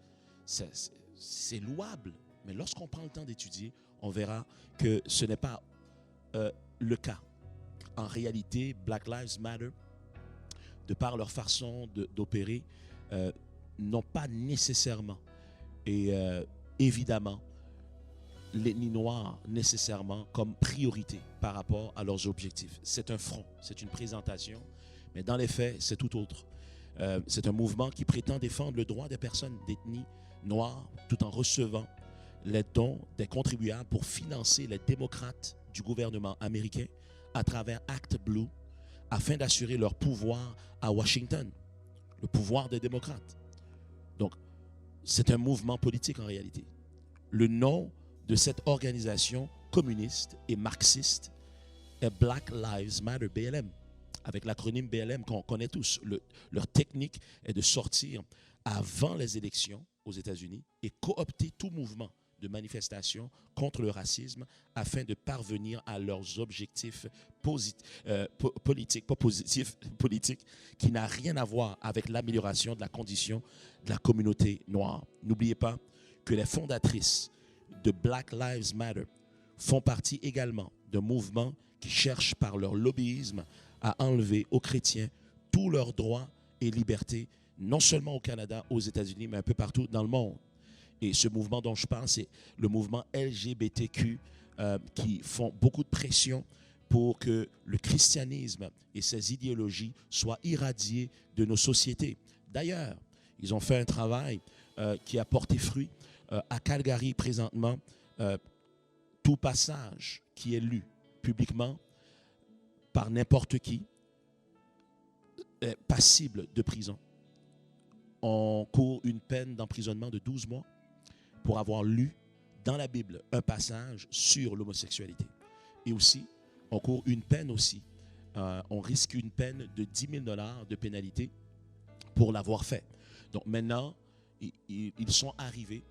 C'est louable. Mais lorsqu'on prend le temps d'étudier, on verra que ce n'est pas le cas. En réalité, Black Lives Matter, de par leur façon d'opérer, n'ont pas nécessairement et évidemment l'ethnie noire nécessairement comme priorité par rapport à leurs objectifs. C'est un front, c'est une présentation, mais dans les faits, c'est tout autre. C'est un mouvement qui prétend défendre le droit des personnes d'ethnie noire tout en recevant les dons des contribuables pour financer les démocrates du gouvernement américain à travers Act Blue afin d'assurer leur pouvoir à Washington, le pouvoir des démocrates. Donc, c'est un mouvement politique en réalité. Le nom de cette organisation communiste et marxiste est Black Lives Matter, BLM, avec l'acronyme BLM qu'on connaît tous. Leur technique est de sortir avant les élections aux États-Unis et coopter tout mouvement de manifestation contre le racisme afin de parvenir à leurs objectifs politiques, pas positifs, politiques, qui n'a rien à voir avec l'amélioration de la condition de la communauté noire. N'oubliez pas que les fondatrices de Black Lives Matter font partie également d'un mouvement qui cherche par leur lobbyisme à enlever aux chrétiens tous leurs droits et libertés, non seulement au Canada, aux États-Unis, mais un peu partout dans le monde. Et ce mouvement dont je parle, c'est le mouvement LGBTQ qui font beaucoup de pression pour que le christianisme et ses idéologies soient irradiées de nos sociétés. D'ailleurs, ils ont fait un travail qui a porté fruit à Calgary présentement. Tout passage qui est lu publiquement par n'importe qui est passible de prison. On court une peine d'emprisonnement de 12 mois pour avoir lu dans la Bible un passage sur l'homosexualité. Et aussi, on court une peine aussi. On risque une peine de 10 000 $ de pénalité pour l'avoir fait. Donc maintenant, ils sont arrivés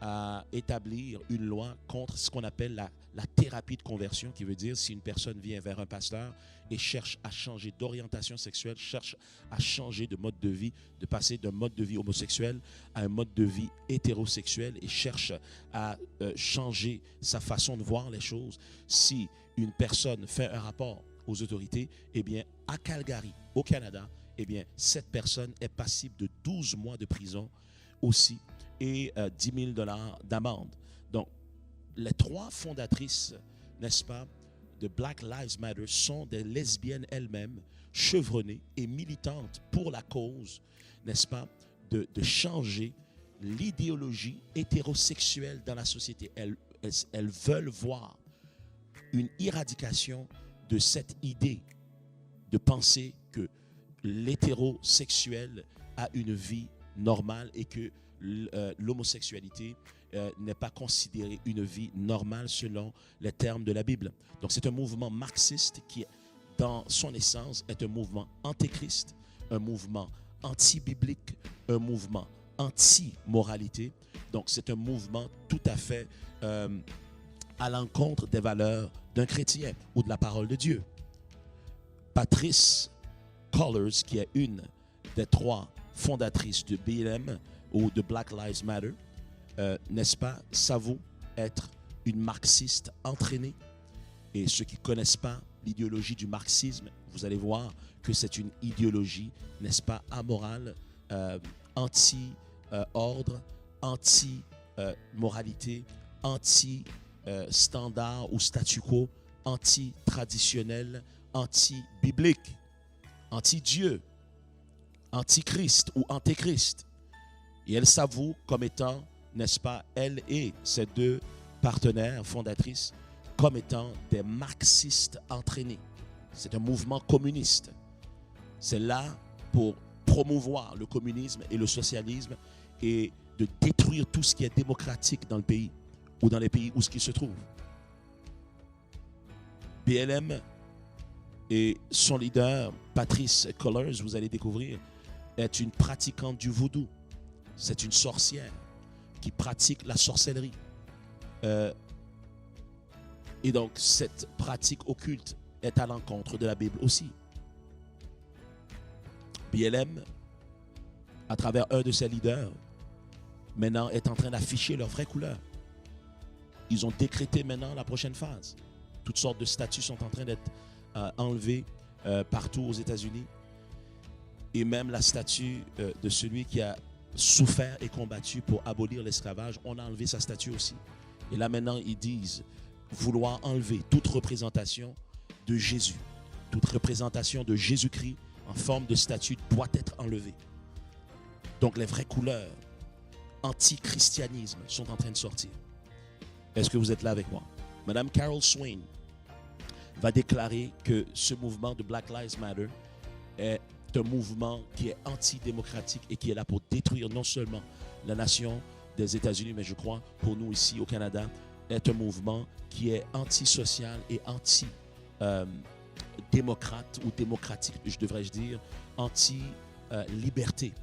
à établir une loi contre ce qu'on appelle la thérapie de conversion, qui veut dire si une personne vient vers un pasteur et cherche à changer d'orientation sexuelle, cherche à changer de mode de vie, de passer d'un mode de vie homosexuel à un mode de vie hétérosexuel et cherche à changer sa façon de voir les choses. Si une personne fait un rapport aux autorités, eh bien, à Calgary, au Canada, eh bien, cette personne est passible de 12 mois de prison aussi et 10 000 $ d'amende. Donc, les trois fondatrices, n'est-ce pas, de Black Lives Matter sont des lesbiennes elles-mêmes, chevronnées et militantes pour la cause, n'est-ce pas, de changer l'idéologie hétérosexuelle dans la société. Elles veulent voir une éradication de cette idée de penser que l'hétérosexuel a une vie normale et que l'homosexualité n'est pas considérée une vie normale selon les termes de la Bible. Donc c'est un mouvement marxiste qui, dans son essence, est un mouvement antéchrist, un mouvement anti-biblique, un mouvement anti-moralité. Donc c'est un mouvement tout à fait à l'encontre des valeurs d'un chrétien ou de la parole de Dieu. Patrice Cullors, qui est une des trois fondatrices de BLM ou de Black Lives Matter, n'est-ce pas, s'avoue être une marxiste entraînée. Et ceux qui ne connaissent pas l'idéologie du marxisme, vous allez voir que c'est une idéologie, n'est-ce pas, amorale, anti-ordre, anti-moralité, anti-standard ou statu quo, anti-traditionnel, anti-biblique, anti-Dieu, antichrist ou antéchrist. Et elle s'avoue comme étant, n'est-ce pas, elle et ses deux partenaires fondatrices, comme étant des marxistes entraînés. C'est un mouvement communiste. C'est là pour promouvoir le communisme et le socialisme et de détruire tout ce qui est démocratique dans le pays ou dans les pays où ce qui se trouve. BLM et son leader, Patrisse Cullors, vous allez découvrir, est une pratiquante du vaudou. C'est une sorcière qui pratique la sorcellerie. Et donc, cette pratique occulte est à l'encontre de la Bible aussi. BLM, à travers un de ses leaders, maintenant est en train d'afficher leur vraie couleur. Ils ont décrété maintenant la prochaine phase. Toutes sortes de statues sont en train d'être enlevées partout aux États-Unis. Et même la statue de celui qui a souffert et combattu pour abolir l'esclavage, on a enlevé sa statue aussi. Et là maintenant, ils disent vouloir enlever toute représentation de Jésus. Toute représentation de Jésus-Christ en forme de statue doit être enlevée. Donc les vraies couleurs anti-christianisme sont en train de sortir. Est-ce que vous êtes là avec moi? Madame Carol Swain va déclarer que ce mouvement de Black Lives Matter est un mouvement qui est antidémocratique et qui est là pour détruire non seulement la nation des États-Unis, mais je crois pour nous ici au Canada, est un mouvement qui est antisocial et anti-démocrate ou démocratique, je devrais dire, anti-liberté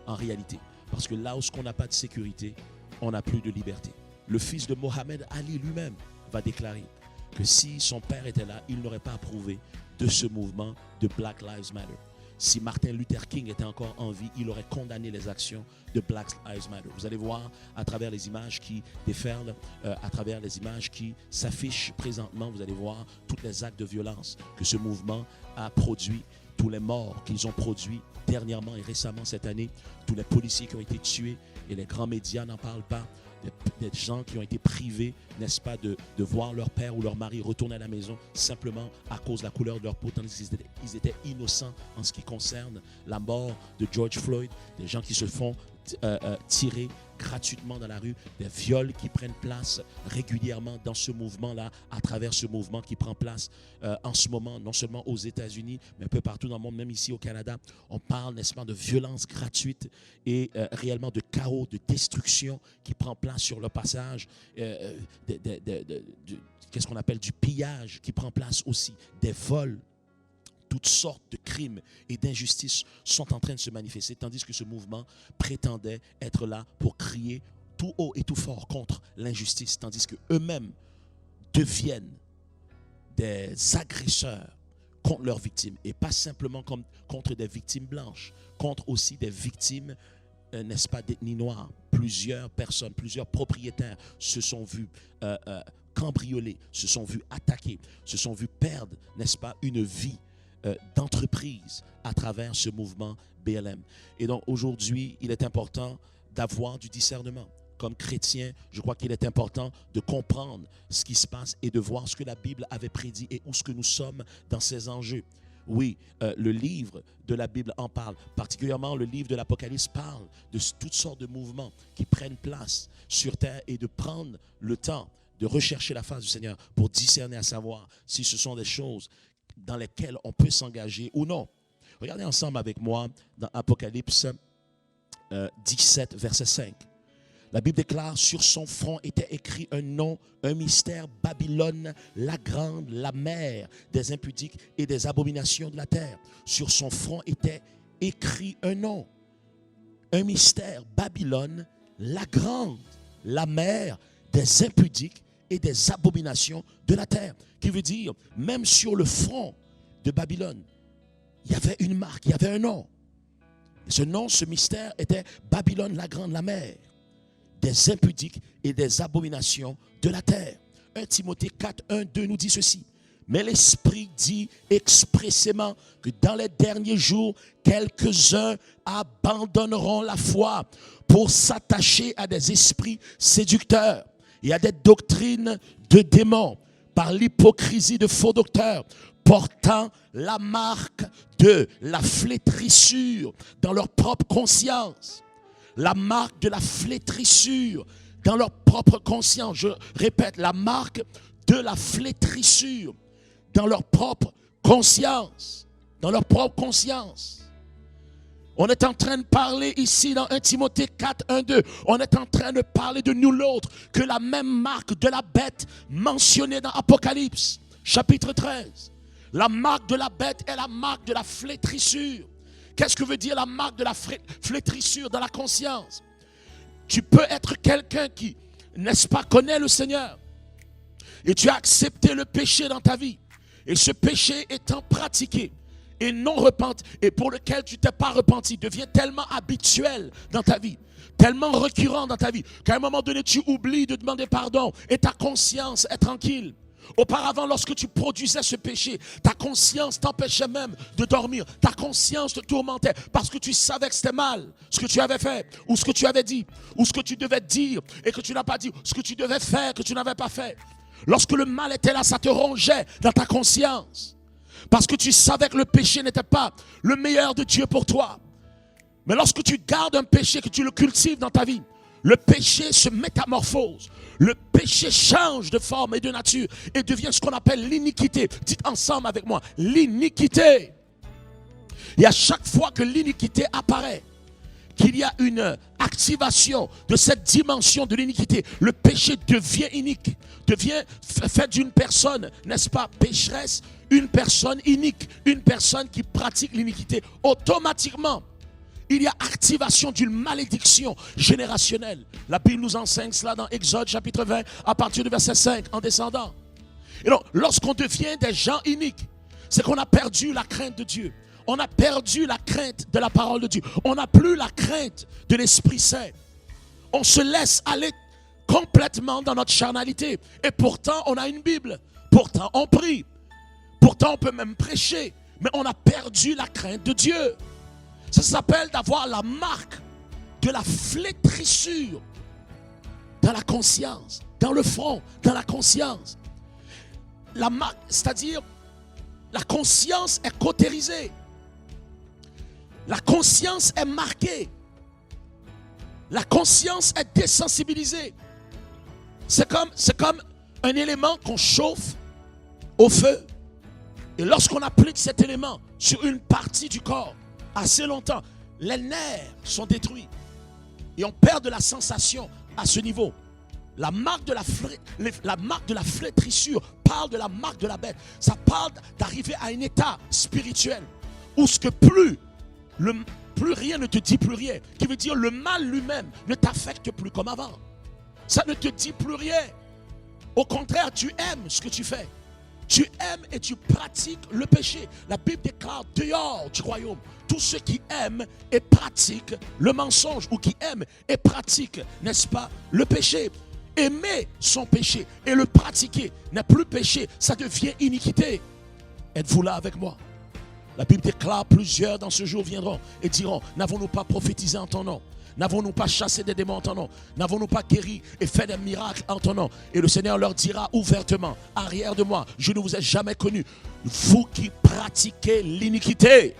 en réalité. Parce que là où on n'a pas de sécurité, on n'a plus de liberté. Le fils de Mohamed Ali lui-même va déclarer que si son père était là, il n'aurait pas approuvé de ce mouvement de Black Lives Matter. Si Martin Luther King était encore en vie, il aurait condamné les actions de Black Lives Matter. Vous allez voir à travers les images qui déferlent, à travers les images qui s'affichent présentement, vous allez voir tous les actes de violence que ce mouvement a produit, tous les morts qu'ils ont produits dernièrement et récemment cette année, tous les policiers qui ont été tués et les grands médias n'en parlent pas. Des gens qui ont été privés, n'est-ce pas, de voir leur père ou leur mari retourner à la maison simplement à cause de la couleur de leur peau, tandis qu'ils étaient innocents en ce qui concerne la mort de George Floyd, des gens qui se font tirer gratuitement dans la rue, des viols qui prennent place régulièrement dans ce mouvement-là, à travers ce mouvement qui prend place en ce moment, non seulement aux États-Unis, mais un peu partout dans le monde, même ici au Canada. On parle, n'est-ce pas, de violence gratuite et réellement de chaos, de destruction qui prend place sur le passage, qu'est-ce qu'on appelle du pillage qui prend place aussi, des vols. Toutes sortes de crimes et d'injustices sont en train de se manifester, tandis que ce mouvement prétendait être là pour crier tout haut et tout fort contre l'injustice, tandis qu'eux-mêmes deviennent des agresseurs contre leurs victimes, et pas simplement contre des victimes blanches, contre aussi des victimes, n'est-ce pas, d'ethnie noire. Plusieurs personnes, plusieurs propriétaires se sont vus cambriolés, se sont vus attaqués, se sont vus perdre, n'est-ce pas, une vie d'entreprise à travers ce mouvement BLM. Et donc aujourd'hui, il est important d'avoir du discernement. Comme chrétien, je crois qu'il est important de comprendre ce qui se passe et de voir ce que la Bible avait prédit et où ce que nous sommes dans ces enjeux. Oui, le livre de la Bible en parle, particulièrement le livre de l'Apocalypse parle de toutes sortes de mouvements qui prennent place sur terre et de prendre le temps de rechercher la face du Seigneur pour discerner à savoir si ce sont des choses dans lesquelles on peut s'engager ou non. Regardez ensemble avec moi dans Apocalypse 17, verset 5. La Bible déclare, sur son front était écrit un nom, un mystère, Babylone, la grande, la mère des impudiques et des abominations de la terre. Sur son front était écrit un nom, un mystère, Babylone, la grande, la mère des impudiques et des abominations de la terre. Qui veut dire, même sur le front de Babylone, il y avait une marque, il y avait un nom. Et ce nom, ce mystère était Babylone, la grande, la mère des impudiques et des abominations de la terre. 1 Timothée 4, 1, 2 nous dit ceci. Mais l'Esprit dit expressément que dans les derniers jours, quelques-uns abandonneront la foi pour s'attacher à des esprits séducteurs et à des doctrines de démons, par l'hypocrisie de faux docteurs, portant la marque de la flétrissure dans leur propre conscience. La marque de la flétrissure dans leur propre conscience. Je répète, la marque de la flétrissure dans leur propre conscience. Dans leur propre conscience. On est en train de parler ici dans 1 Timothée 4, 1, 2. On est en train de parler de nul autre que la même marque de la bête mentionnée dans Apocalypse, chapitre 13. La marque de la bête est la marque de la flétrissure. Qu'est-ce que veut dire la marque de la flétrissure dans la conscience? Tu peux être quelqu'un qui, n'est-ce pas, connaît le Seigneur. Et tu as accepté le péché dans ta vie. Et ce péché étant pratiqué et non repenti, et pour lequel tu t'es pas repenti, devient tellement habituel dans ta vie, tellement récurrent dans ta vie, qu'à un moment donné, tu oublies de demander pardon et ta conscience est tranquille. Auparavant, lorsque tu produisais ce péché, ta conscience t'empêchait même de dormir. Ta conscience te tourmentait parce que tu savais que c'était mal ce que tu avais fait, ou ce que tu avais dit, ou ce que tu devais dire et que tu n'as pas dit, ce que tu devais faire que tu n'avais pas fait. Lorsque le mal était là, ça te rongeait dans ta conscience. Parce que tu savais que le péché n'était pas le meilleur de Dieu pour toi. Mais lorsque tu gardes un péché, que tu le cultives dans ta vie, le péché se métamorphose. Le péché change de forme et de nature et devient ce qu'on appelle l'iniquité. Dites ensemble avec moi, l'iniquité. Et à chaque fois que l'iniquité apparaît, qu'il y a une activation de cette dimension de l'iniquité, le péché devient inique, devient fait d'une personne, n'est-ce pas, pécheresse, une personne inique, une personne qui pratique l'iniquité. Automatiquement, il y a activation d'une malédiction générationnelle. La Bible nous enseigne cela dans Exode chapitre 20 à partir du verset 5 en descendant. Et donc, lorsqu'on devient des gens iniques, c'est qu'on a perdu la crainte de Dieu. On a perdu la crainte de la parole de Dieu. On n'a plus la crainte de l'Esprit Saint. On se laisse aller complètement dans notre charnalité. Et pourtant, on a une Bible. Pourtant, on prie. Pourtant, on peut même prêcher. Mais on a perdu la crainte de Dieu. Ça s'appelle d'avoir la marque de la flétrissure dans la conscience, dans le front, dans la conscience. La marque, c'est-à-dire, la conscience est cautérisée. La conscience est marquée. La conscience est désensibilisée. C'est comme un élément qu'on chauffe au feu. Et lorsqu'on applique cet élément sur une partie du corps assez longtemps, les nerfs sont détruits. Et on perd de la sensation à ce niveau. La marque de la flétrissure parle de la marque de la bête. Ça parle d'arriver à un état spirituel où ce que plus rien ne te dit plus rien. Qui veut dire le mal lui-même ne t'affecte plus comme avant. Ça ne te dit plus rien. Au contraire, tu aimes ce que tu fais. Tu aimes et tu pratiques le péché. La Bible déclare dehors du royaume tous ceux qui aiment et pratiquent le mensonge ou qui aiment et pratiquent, n'est-ce pas, le péché. Aimer son péché et le pratiquer n'est plus péché, ça devient iniquité. Êtes-vous là avec moi? La Bible déclare plusieurs dans ce jour viendront et diront, n'avons-nous pas prophétisé en ton nom? N'avons-nous pas chassé des démons en ton nom? N'avons-nous pas guéri et fait des miracles en ton nom? Et le Seigneur leur dira ouvertement, arrière de moi, je ne vous ai jamais connu, vous qui pratiquez l'iniquité.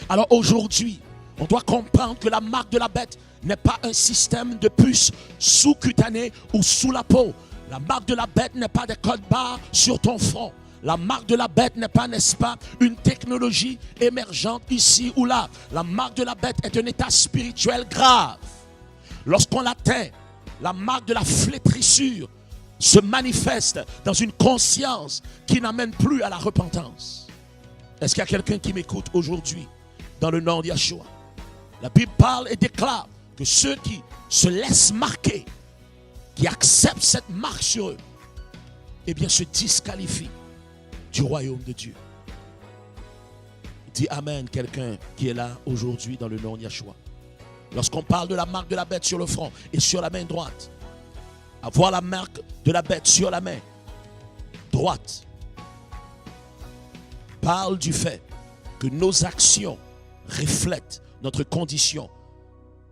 Alors aujourd'hui, on doit comprendre que la marque de la bête n'est pas un système de puces sous-cutanées ou sous la peau. La marque de la bête n'est pas des codes barres sur ton front. La marque de la bête n'est pas, n'est-ce pas, une technologie émergente ici ou là. La marque de la bête est un état spirituel grave. Lorsqu'on l'atteint, la marque de la flétrissure se manifeste dans une conscience qui n'amène plus à la repentance. Est-ce qu'il y a quelqu'un qui m'écoute aujourd'hui dans le nom de Yeshua? La Bible parle et déclare que ceux qui se laissent marquer, qui acceptent cette marque sur eux, eh bien se disqualifient du royaume de Dieu. Dis Amen, quelqu'un qui est là aujourd'hui dans le nom de Yeshua. Lorsqu'on parle de la marque de la bête sur le front et sur la main droite, avoir la marque de la bête sur la main droite parle du fait que nos actions reflètent notre condition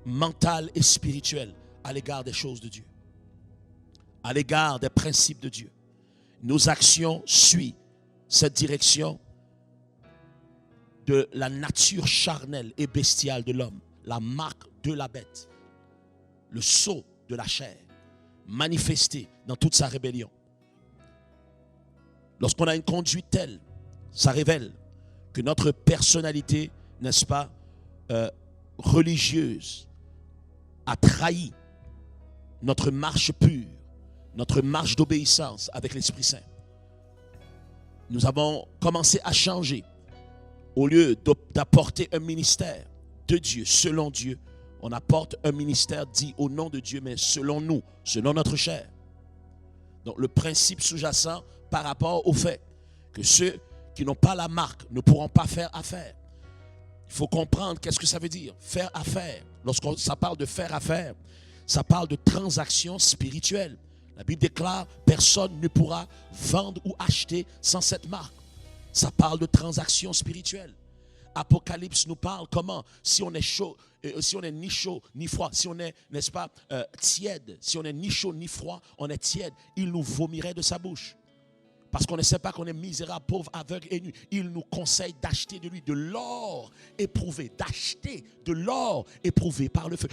mentale et spirituelle à l'égard des choses de Dieu, à l'égard des principes de Dieu. Nos actions suivent cette direction de la nature charnelle et bestiale de l'homme, la marque de la bête, le sceau de la chair, manifesté dans toute sa rébellion. Lorsqu'on a une conduite telle, ça révèle que notre personnalité, n'est-ce pas, religieuse, a trahi notre marche pure, notre marche d'obéissance avec l'Esprit Saint. Nous avons commencé à changer. Au lieu d'apporter un ministère de Dieu, selon Dieu, on apporte un ministère dit au nom de Dieu, mais selon nous, selon notre chair. Donc le principe sous-jacent par rapport au fait que ceux qui n'ont pas la marque ne pourront pas faire affaire. Il faut comprendre qu'est-ce que ça veut dire, faire affaire. Lorsqu'on ça parle de faire affaire, ça parle de transactions spirituelles. La Bible déclare, personne ne pourra vendre ou acheter sans cette marque. Ça parle de transactions spirituelles. Apocalypse nous parle comment, si on est chaud, si on est ni chaud ni froid, si on est, n'est-ce pas, tiède, si on est ni chaud ni froid, on est tiède, il nous vomirait de sa bouche. Parce qu'on ne sait pas qu'on est misérable, pauvre, aveugle et nu. Il nous conseille d'acheter de lui de l'or éprouvé, d'acheter de l'or éprouvé par le feu.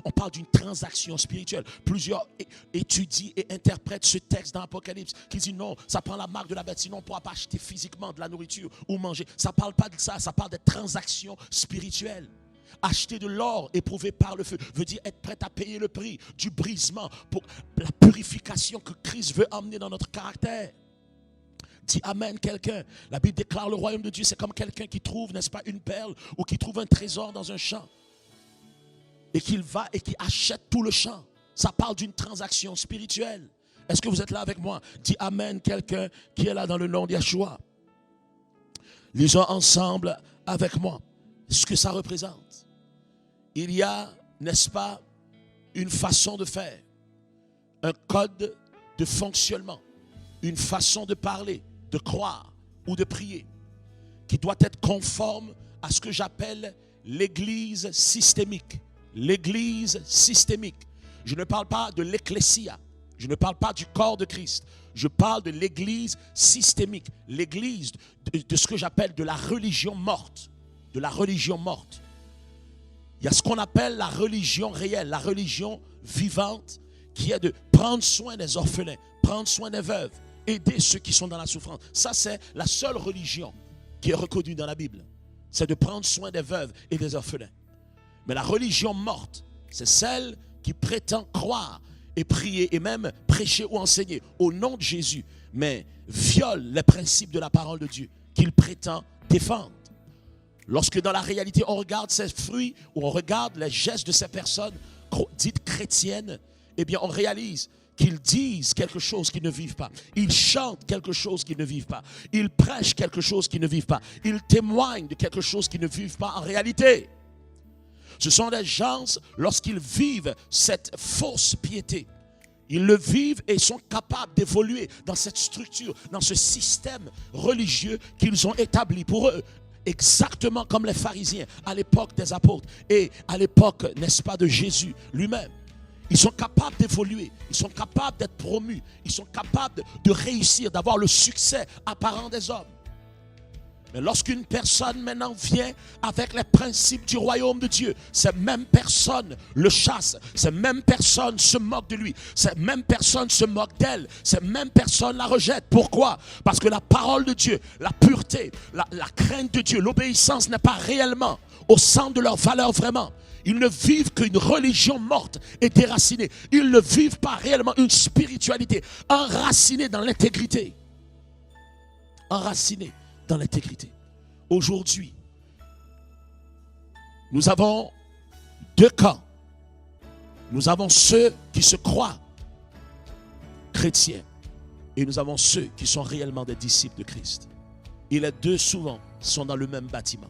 On parle d'une transaction spirituelle. Plusieurs étudient et interprètent ce texte dans l'Apocalypse qui dit non, ça prend la marque de la bête, sinon on ne pourra pas acheter physiquement de la nourriture ou manger. Ça ne parle pas de ça, ça parle de transactions spirituelles. Acheter de l'or éprouvé par le feu veut dire être prêt à payer le prix du brisement pour la purification que Christ veut emmener dans notre caractère. Dis amen quelqu'un. La Bible déclare le royaume de Dieu, c'est comme quelqu'un qui trouve, n'est-ce pas, une perle ou qui trouve un trésor dans un champ et qu'il va et qui achète tout le champ. Ça parle d'une transaction spirituelle. Est-ce que vous êtes là avec moi? Dis amen quelqu'un qui est là dans le nom de Yeshua. Lisons ensemble avec moi ce que ça représente. Il y a, n'est-ce pas, une façon de faire, un code de fonctionnement, une façon de parler, de croire ou de prier qui doit être conforme à ce que j'appelle l'église systémique. L'église systémique. Je ne parle pas de l'ecclésia. Je ne parle pas du corps de Christ. Je parle de l'église systémique. L'église de ce que j'appelle de la religion morte. De la religion morte. Il y a ce qu'on appelle la religion réelle, la religion vivante, qui est de prendre soin des orphelins, prendre soin des veuves, aider ceux qui sont dans la souffrance. Ça, c'est la seule religion qui est reconnue dans la Bible. C'est de prendre soin des veuves et des orphelins. Mais la religion morte, c'est celle qui prétend croire et prier et même prêcher ou enseigner au nom de Jésus, mais viole les principes de la parole de Dieu qu'il prétend défendre. Lorsque dans la réalité, on regarde ses fruits ou on regarde les gestes de ces personnes dites chrétiennes, eh bien, on réalise qu'ils disent quelque chose qu'ils ne vivent pas. Ils chantent quelque chose qu'ils ne vivent pas. Ils prêchent quelque chose qu'ils ne vivent pas. Ils témoignent de quelque chose qu'ils ne vivent pas en réalité. Ce sont des gens, lorsqu'ils vivent cette fausse piété, ils le vivent et sont capables d'évoluer dans cette structure, dans ce système religieux qu'ils ont établi pour eux. Exactement comme les pharisiens à l'époque des apôtres et à l'époque, n'est-ce pas, de Jésus lui-même. Ils sont capables d'évoluer, ils sont capables d'être promus, ils sont capables de réussir, d'avoir le succès apparent des hommes. Mais lorsqu'une personne maintenant vient avec les principes du royaume de Dieu, cette même personne le chasse, cette même personne se moque de lui, cette même personne se moque d'elle, cette même personne la rejette. Pourquoi? Parce que la parole de Dieu, la pureté, la crainte de Dieu, l'obéissance n'est pas réellement au centre de leur valeur vraiment. Ils ne vivent qu'une religion morte et déracinée. Ils ne vivent pas réellement une spiritualité enracinée dans l'intégrité. Enracinée dans l'intégrité. Aujourd'hui, nous avons deux camps. Nous avons ceux qui se croient chrétiens et nous avons ceux qui sont réellement des disciples de Christ. Et les deux souvent sont dans le même bâtiment.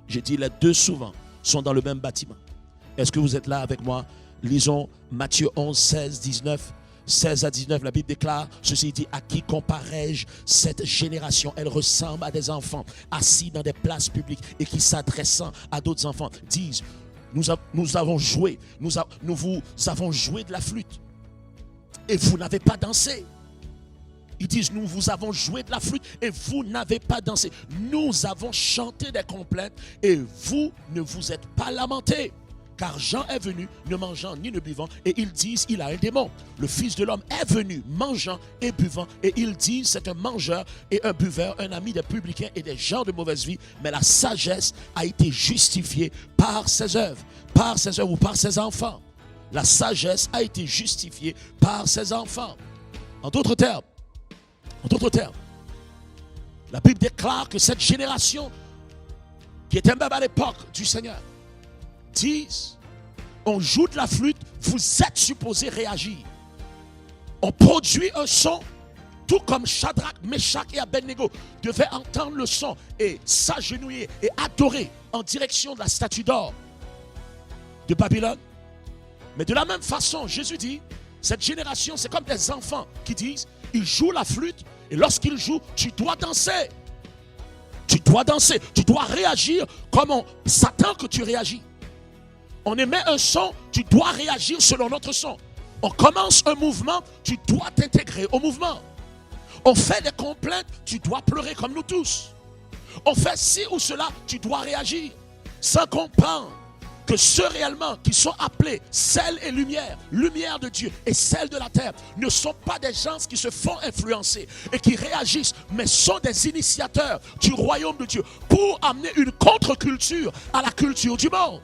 Je dis les deux souvent sont dans le même bâtiment. Est-ce que vous êtes là avec moi? Lisons Matthieu 11, 16, 19. 16 à 19, la Bible déclare ceci, dit: à qui comparais-je cette génération? Elle ressemble à des enfants assis dans des places publiques et qui, s'adressant à d'autres enfants, disent: nous avons joué, nous vous avons joué de la flûte et vous n'avez pas dansé. Ils disent, nous vous avons joué de la flûte et vous n'avez pas dansé. Nous avons chanté des complaintes et vous ne vous êtes pas lamentés. Car Jean est venu, ne mangeant ni ne buvant, et ils disent, il a un démon. Le Fils de l'homme est venu, mangeant et buvant, et ils disent, c'est un mangeur et un buveur, un ami des publicains et des gens de mauvaise vie. Mais la sagesse a été justifiée par ses œuvres ou par ses enfants. La sagesse a été justifiée par ses enfants. En d'autres termes, la Bible déclare que cette génération qui était même à l'époque du Seigneur disent, on joue de la flûte, vous êtes supposés réagir. On produit un son, tout comme Shadrach, Meshach et Abednego devaient entendre le son et s'agenouiller et adorer en direction de la statue d'or de Babylone. Mais de la même façon, Jésus dit, cette génération, c'est comme des enfants qui disent, ils jouent la flûte et lorsqu'ils jouent, tu dois danser. Tu dois danser, tu dois réagir comme on s'attend que tu réagis. On émet un son, tu dois réagir selon notre son. On commence un mouvement, tu dois t'intégrer au mouvement. On fait des complaintes, tu dois pleurer comme nous tous. On fait ci ou cela, tu dois réagir. Sans comprendre que ceux réellement qui sont appelés sel et lumière, lumière de Dieu et sel de la terre, ne sont pas des gens qui se font influencer et qui réagissent, mais sont des initiateurs du royaume de Dieu pour amener une contre-culture à la culture du monde.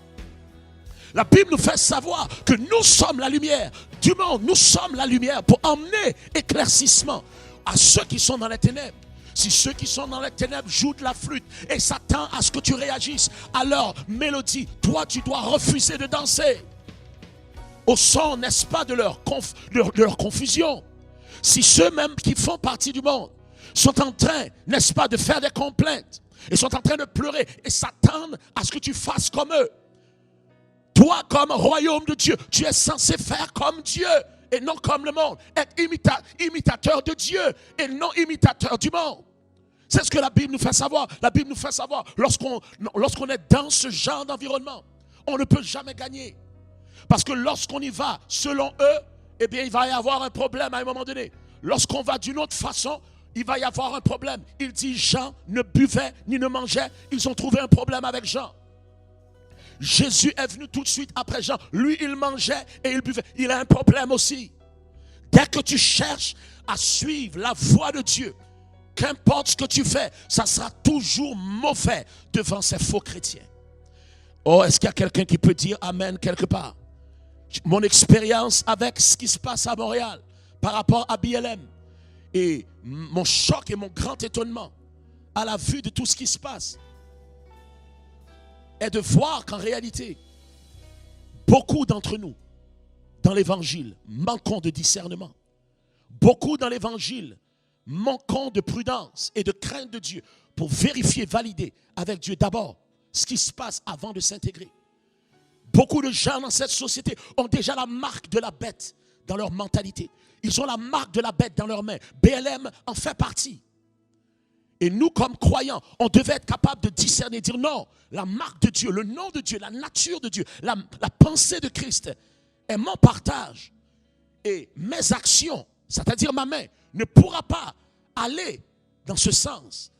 La Bible nous fait savoir que nous sommes la lumière du monde, nous sommes la lumière pour emmener éclaircissement à ceux qui sont dans les ténèbres. Si ceux qui sont dans les ténèbres jouent de la flûte et s'attendent à ce que tu réagisses à leur mélodie, toi tu dois refuser de danser au son, n'est-ce pas, de leur confusion. Si ceux-mêmes qui font partie du monde sont en train, n'est-ce pas, de faire des complaintes et sont en train de pleurer et s'attendent à ce que tu fasses comme eux, toi comme royaume de Dieu, tu es censé faire comme Dieu et non comme le monde. Être imitateur de Dieu et non imitateur du monde. C'est ce que la Bible nous fait savoir. La Bible nous fait savoir, lorsqu'on est dans ce genre d'environnement, on ne peut jamais gagner. Parce que lorsqu'on y va selon eux, eh bien il va y avoir un problème à un moment donné. Lorsqu'on va d'une autre façon, il va y avoir un problème. Il dit Jean ne buvait ni ne mangeait. Ils ont trouvé un problème avec Jean. Jésus est venu tout de suite après Jean. Lui, il mangeait et il buvait. Il a un problème aussi. Dès que tu cherches à suivre la voie de Dieu, qu'importe ce que tu fais, ça sera toujours mauvais devant ces faux chrétiens. Oh, est-ce qu'il y a quelqu'un qui peut dire Amen quelque part? Mon expérience avec ce qui se passe à Montréal par rapport à BLM et mon choc et mon grand étonnement à la vue de tout ce qui se passe est de voir qu'en réalité, beaucoup d'entre nous, dans l'évangile, manquons de discernement. Beaucoup dans l'évangile, manquons de prudence et de crainte de Dieu pour vérifier, valider avec Dieu d'abord ce qui se passe avant de s'intégrer. Beaucoup de gens dans cette société ont déjà la marque de la bête dans leur mentalité. Ils ont la marque de la bête dans leurs mains. BLM en fait partie. Et nous, comme croyants, on devait être capable de discerner, dire non, la marque de Dieu, le nom de Dieu, la nature de Dieu, la pensée de Christ est mon partage. Et mes actions, c'est-à-dire ma main, ne pourra pas aller dans ce sens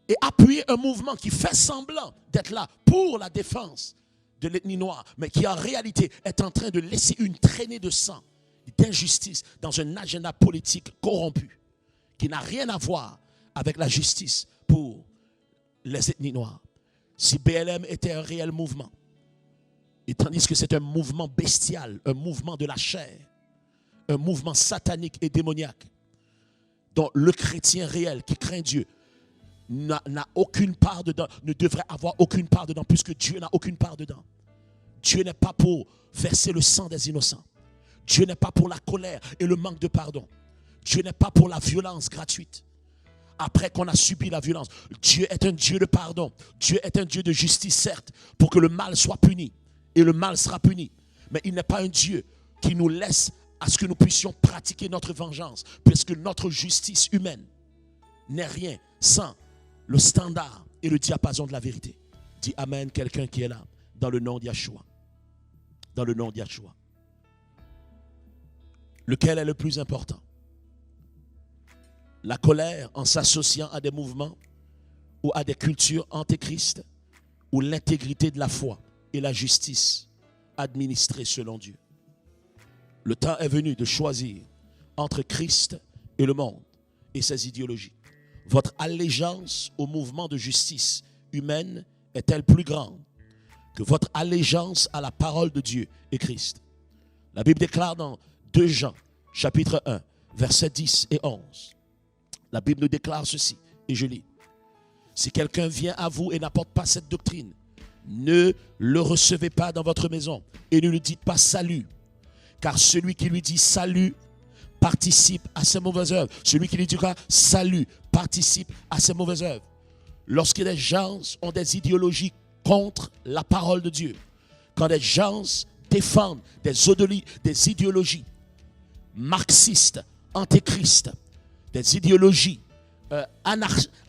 et appuyer un mouvement qui fait semblant d'être là pour la défense de l'ethnie noire, mais qui en réalité est en train de laisser une traînée de sang, d'injustice dans un agenda politique corrompu qui n'a rien à voir avec la justice pour les ethnies noires. Si BLM était un réel mouvement, et tandis que c'est un mouvement bestial, un mouvement de la chair, un mouvement satanique et démoniaque, dont le chrétien réel qui craint Dieu n'a aucune part dedans, ne devrait avoir aucune part dedans, puisque Dieu n'a aucune part dedans. Dieu n'est pas pour verser le sang des innocents. Dieu n'est pas pour la colère et le manque de pardon. Dieu n'est pas pour la violence gratuite. Après qu'on a subi la violence, Dieu est un Dieu de pardon. Dieu est un Dieu de justice, certes, pour que le mal soit puni. Et le mal sera puni. Mais il n'est pas un Dieu qui nous laisse à ce que nous puissions pratiquer notre vengeance, puisque notre justice humaine n'est rien sans le standard et le diapason de la vérité. Dis Amen, quelqu'un qui est là, dans le nom d'Yahshua. Dans le nom d'Yahshua. Lequel est le plus important? la colère en s'associant à des mouvements ou à des cultures antéchrist, ou l'intégrité de la foi et la justice administrée selon Dieu. Le temps est venu de choisir entre Christ et le monde et ses idéologies. Votre allégeance au mouvement de justice humaine est-elle plus grande que votre allégeance à la parole de Dieu et Christ? La Bible déclare dans 2 Jean, chapitre 1, versets 10 et 11. La Bible nous déclare ceci, et je lis. Si quelqu'un vient à vous et n'apporte pas cette doctrine, ne le recevez pas dans votre maison et ne lui dites pas salut, car celui qui lui dit salut participe à ses mauvaises œuvres. Celui qui lui dit quoi? Salut participe à ses mauvaises œuvres. Lorsque des gens ont des idéologies contre la parole de Dieu, quand des gens défendent des idéologies marxistes, antéchristes, des idéologies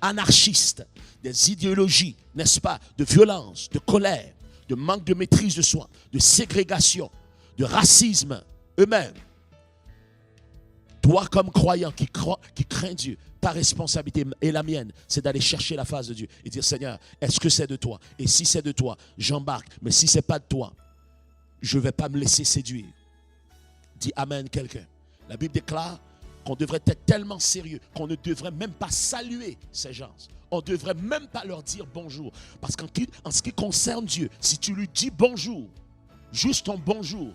anarchistes, des idéologies, n'est-ce pas, de violence, de colère, de manque de maîtrise de soi, de ségrégation, de racisme eux-mêmes. Toi, comme croyant qui craint Dieu, ta responsabilité et la mienne, c'est d'aller chercher la face de Dieu et dire, Seigneur, est-ce que c'est de toi? Et si c'est de toi, j'embarque. Mais si ce n'est pas de toi, je ne vais pas me laisser séduire. Dis Amen quelqu'un. La Bible déclare qu'on devrait être tellement sérieux qu'on ne devrait même pas saluer ces gens. On ne devrait même pas leur dire bonjour. Parce qu'en ce qui concerne Dieu, si tu lui dis bonjour, juste ton bonjour,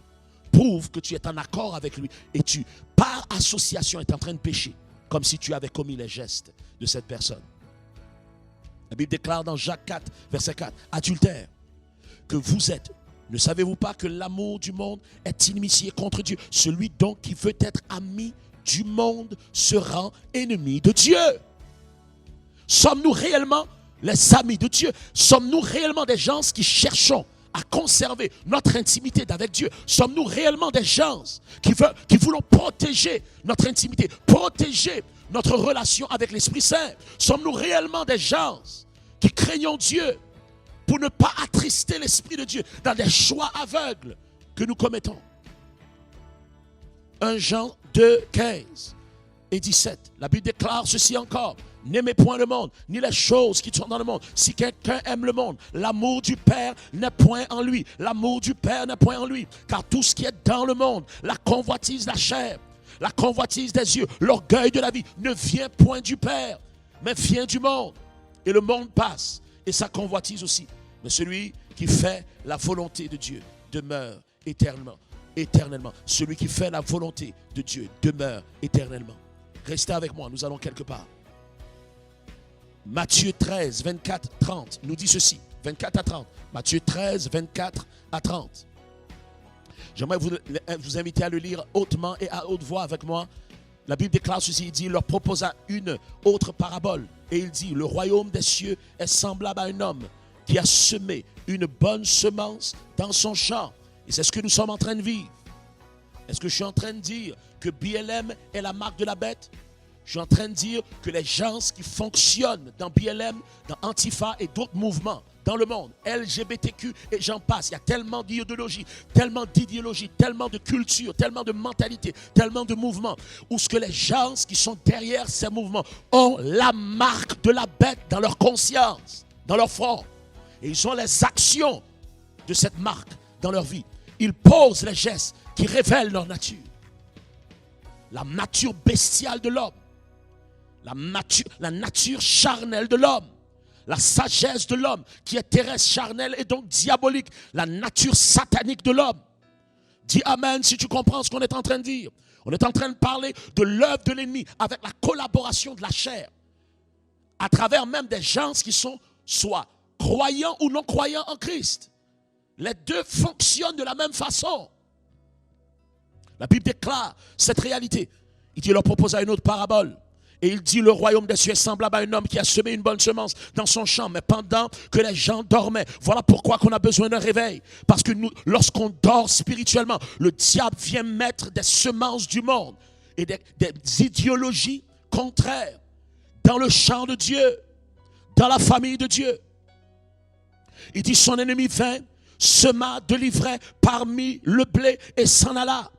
prouve que tu es en accord avec lui et tu, par association, es en train de pécher, comme si tu avais commis les gestes de cette personne. La Bible déclare dans Jacques 4, verset 4, adultère, que vous êtes. Ne savez-vous pas que l'amour du monde est inimitié contre Dieu? Celui donc qui veut être ami du monde se rend ennemi de Dieu. Sommes-nous réellement les amis de Dieu? Sommes-nous réellement des gens qui cherchons à conserver notre intimité avec Dieu? Sommes-nous réellement des gens qui voulons protéger notre intimité, protéger notre relation avec l'Esprit Saint? Sommes-nous réellement des gens qui craignons Dieu pour ne pas attrister l'Esprit de Dieu dans des choix aveugles que nous commettons? 1 Jean 2, 15 et 17. La Bible déclare ceci encore. N'aimez point le monde, ni les choses qui sont dans le monde. Si quelqu'un aime le monde, l'amour du Père n'est point en lui. L'amour du Père n'est point en lui. Car tout ce qui est dans le monde, la convoitise de la chair, la convoitise des yeux, l'orgueil de la vie, ne vient point du Père, mais vient du monde. Et le monde passe, et sa convoitise aussi. Mais celui qui fait la volonté de Dieu demeure éternellement. Éternellement. Celui qui fait la volonté de Dieu demeure éternellement. Restez avec moi, nous allons quelque part. Matthieu 13, 24, 30 nous dit ceci. 24 à 30. Matthieu 13, 24 à 30. J'aimerais vous inviter à le lire hautement et à haute voix avec moi. La Bible déclare ceci, il dit, il leur proposa une autre parabole. Et il dit, le royaume des cieux est semblable à un homme qui a semé une bonne semence dans son champ. Et c'est ce que nous sommes en train de vivre. Est-ce que je suis en train de dire que BLM est la marque de la bête? Je suis en train de dire que les gens qui fonctionnent dans BLM, dans Antifa et d'autres mouvements dans le monde, LGBTQ et j'en passe, il y a tellement d'idéologie, tellement de culture, tellement de mentalité, tellement de mouvements, où ce que les gens qui sont derrière ces mouvements ont la marque de la bête dans leur conscience, dans leur front. Et ils ont les actions de cette marque dans leur vie. Ils posent les gestes qui révèlent leur nature. La nature bestiale de l'homme. La nature charnelle de l'homme, la sagesse de l'homme qui est terrestre, charnelle et donc diabolique, la nature satanique de l'homme. Dis Amen si tu comprends ce qu'on est en train de dire. On est en train de parler de l'œuvre de l'ennemi avec la collaboration de la chair, à travers même des gens qui sont soit croyants ou non croyants en Christ. Les deux fonctionnent de la même façon. La Bible déclare cette réalité. Il leur proposa une autre parabole. Et il dit, le royaume des cieux est semblable à un homme qui a semé une bonne semence dans son champ, mais pendant que les gens dormaient. Voilà pourquoi qu'on a besoin d'un réveil. Parce que nous, lorsqu'on dort spirituellement, le diable vient mettre des semences du monde et des idéologies contraires dans le champ de Dieu, dans la famille de Dieu. Il dit, son ennemi vint, sema de l'ivraie parmi le blé et s'en alla.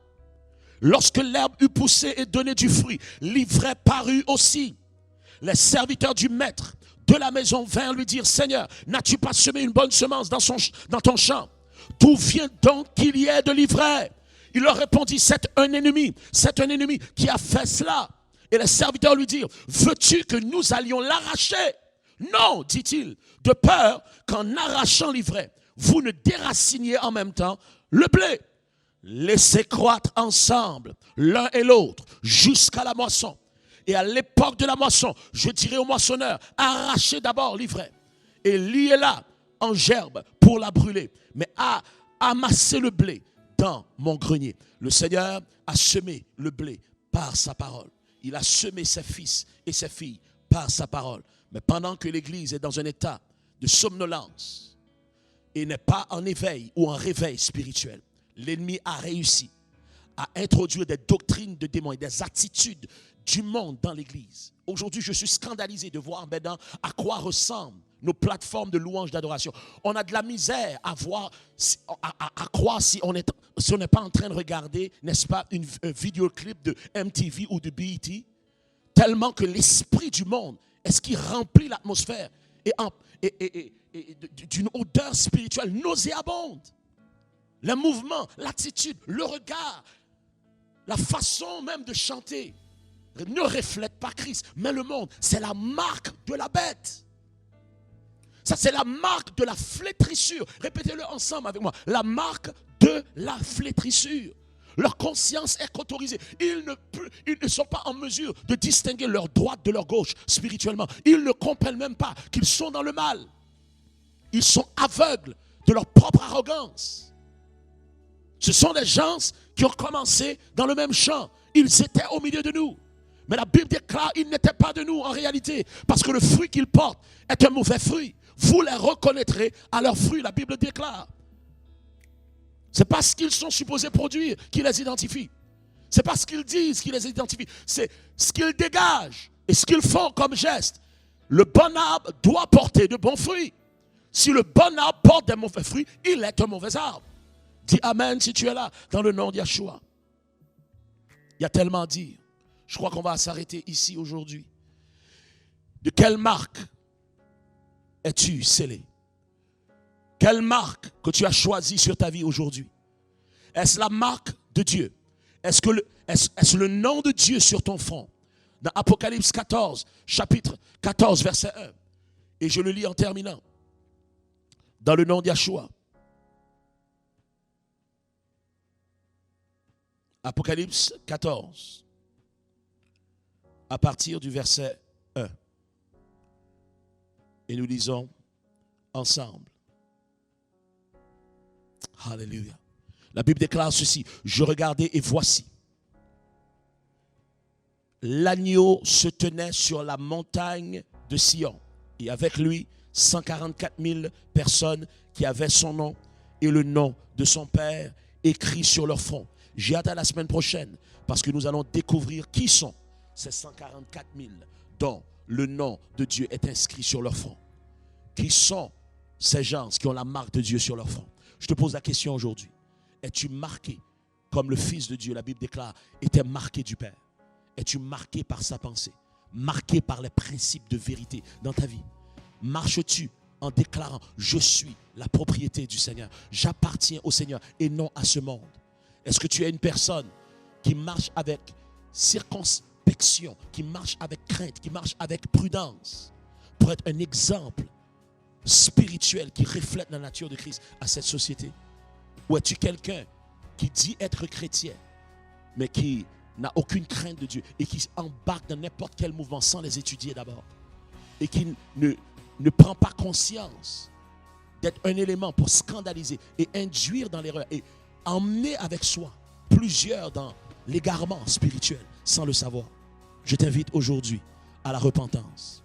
Lorsque l'herbe eut poussé et donné du fruit, l'ivraie parut aussi. Les serviteurs du maître de la maison vinrent lui dire, Seigneur, n'as-tu pas semé une bonne semence dans ton champ? D'où vient donc qu'il y ait de l'ivraie? Il leur répondit, c'est un ennemi qui a fait cela. Et les serviteurs lui dirent, veux-tu que nous allions l'arracher? Non, dit-il, de peur qu'en arrachant l'ivraie, vous ne déraciniez en même temps le blé. Laissez croître ensemble l'un et l'autre jusqu'à la moisson. Et à l'époque de la moisson, je dirai au moissonneur, arrachez d'abord l'ivraie et liez-la en gerbe pour la brûler, mais amassez le blé dans mon grenier. Le Seigneur a semé le blé par sa parole. Il a semé ses fils et ses filles par sa parole. Mais pendant que l'Église est dans un état de somnolence et n'est pas en éveil ou en réveil spirituel, l'ennemi a réussi à introduire des doctrines de démons et des attitudes du monde dans l'Église. Aujourd'hui, je suis scandalisé de voir maintenant à quoi ressemblent nos plateformes de louange d'adoration. On a de la misère à voir, à croire si on n'est pas en train de regarder, n'est-ce pas, un vidéoclip de MTV ou de BET, tellement que l'esprit du monde est ce qui remplit l'atmosphère et d'une odeur spirituelle nauséabonde. Le mouvement, l'attitude, le regard, la façon même de chanter ne reflète pas Christ. Mais le monde, c'est la marque de la bête. Ça, c'est la marque de la flétrissure. Répétez-le ensemble avec moi. La marque de la flétrissure. Leur conscience est autorisée. Ils ne sont pas en mesure de distinguer leur droite de leur gauche spirituellement. Ils ne comprennent même pas qu'ils sont dans le mal. Ils sont aveugles de leur propre arrogance. Ce sont des gens qui ont commencé dans le même champ. Ils étaient au milieu de nous. Mais la Bible déclare qu'ils n'étaient pas de nous en réalité. Parce que le fruit qu'ils portent est un mauvais fruit. Vous les reconnaîtrez à leurs fruits, la Bible déclare. Ce n'est pas ce qu'ils sont supposés produire qui les identifie. Ce n'est pas ce qu'ils disent qui les identifie. C'est ce qu'ils dégagent et ce qu'ils font comme geste. Le bon arbre doit porter de bons fruits. Si le bon arbre porte des mauvais fruits, il est un mauvais arbre. Dis Amen si tu es là, dans le nom de Yeshua. Il y a tellement à dire. Je crois qu'on va s'arrêter ici aujourd'hui. De quelle marque es-tu scellé? Quelle marque que tu as choisie sur ta vie aujourd'hui? Est-ce la marque de Dieu? Est-ce le nom de Dieu sur ton front? Dans Apocalypse 14, chapitre 14, verset 1. Et je le lis en terminant. Dans le nom de Yeshua. Apocalypse 14. À partir du verset 1. Et nous lisons ensemble. Alléluia. La Bible déclare ceci. Je regardais et voici. L'agneau se tenait sur la montagne de Sion. Et avec lui, 144 000 personnes qui avaient son nom et le nom de son Père écrit sur leur front. J'ai hâte à la semaine prochaine parce que nous allons découvrir qui sont ces 144 000 dont le nom de Dieu est inscrit sur leur front. Qui sont ces gens qui ont la marque de Dieu sur leur front? Je te pose la question aujourd'hui. Es-tu marqué comme le Fils de Dieu, la Bible déclare, était marqué du Père? Es-tu marqué par sa pensée? Marqué par les principes de vérité dans ta vie? Marches-tu en déclarant, je suis la propriété du Seigneur, j'appartiens au Seigneur et non à ce monde? Est-ce que tu es une personne qui marche avec circonspection, qui marche avec crainte, qui marche avec prudence pour être un exemple spirituel qui reflète la nature de Christ à cette société? Ou es-tu quelqu'un qui dit être chrétien mais qui n'a aucune crainte de Dieu et qui embarque dans n'importe quel mouvement sans les étudier d'abord et qui ne prend pas conscience d'être un élément pour scandaliser et induire dans l'erreur et emmener avec soi plusieurs dans l'égarement spirituel sans le savoir? Je t'invite aujourd'hui à la repentance.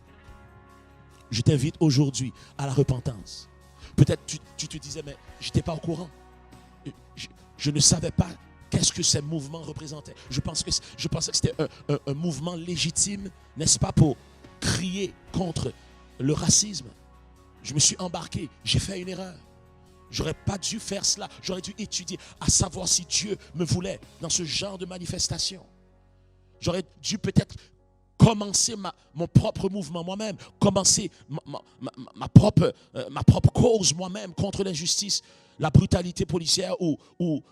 Je t'invite aujourd'hui à la repentance. Peut-être tu te disais, mais je n'étais pas au courant. Je ne savais pas qu'est-ce que ces mouvements représentaient. Je pensais que c'était un mouvement légitime, n'est-ce pas, pour crier contre le racisme. Je me suis embarqué, j'ai fait une erreur. J'aurais pas dû faire cela. J'aurais dû étudier à savoir si Dieu me voulait dans ce genre de manifestation. J'aurais dû peut-être commencer mon propre mouvement moi-même, commencer ma propre cause moi-même contre l'injustice, la brutalité policière ou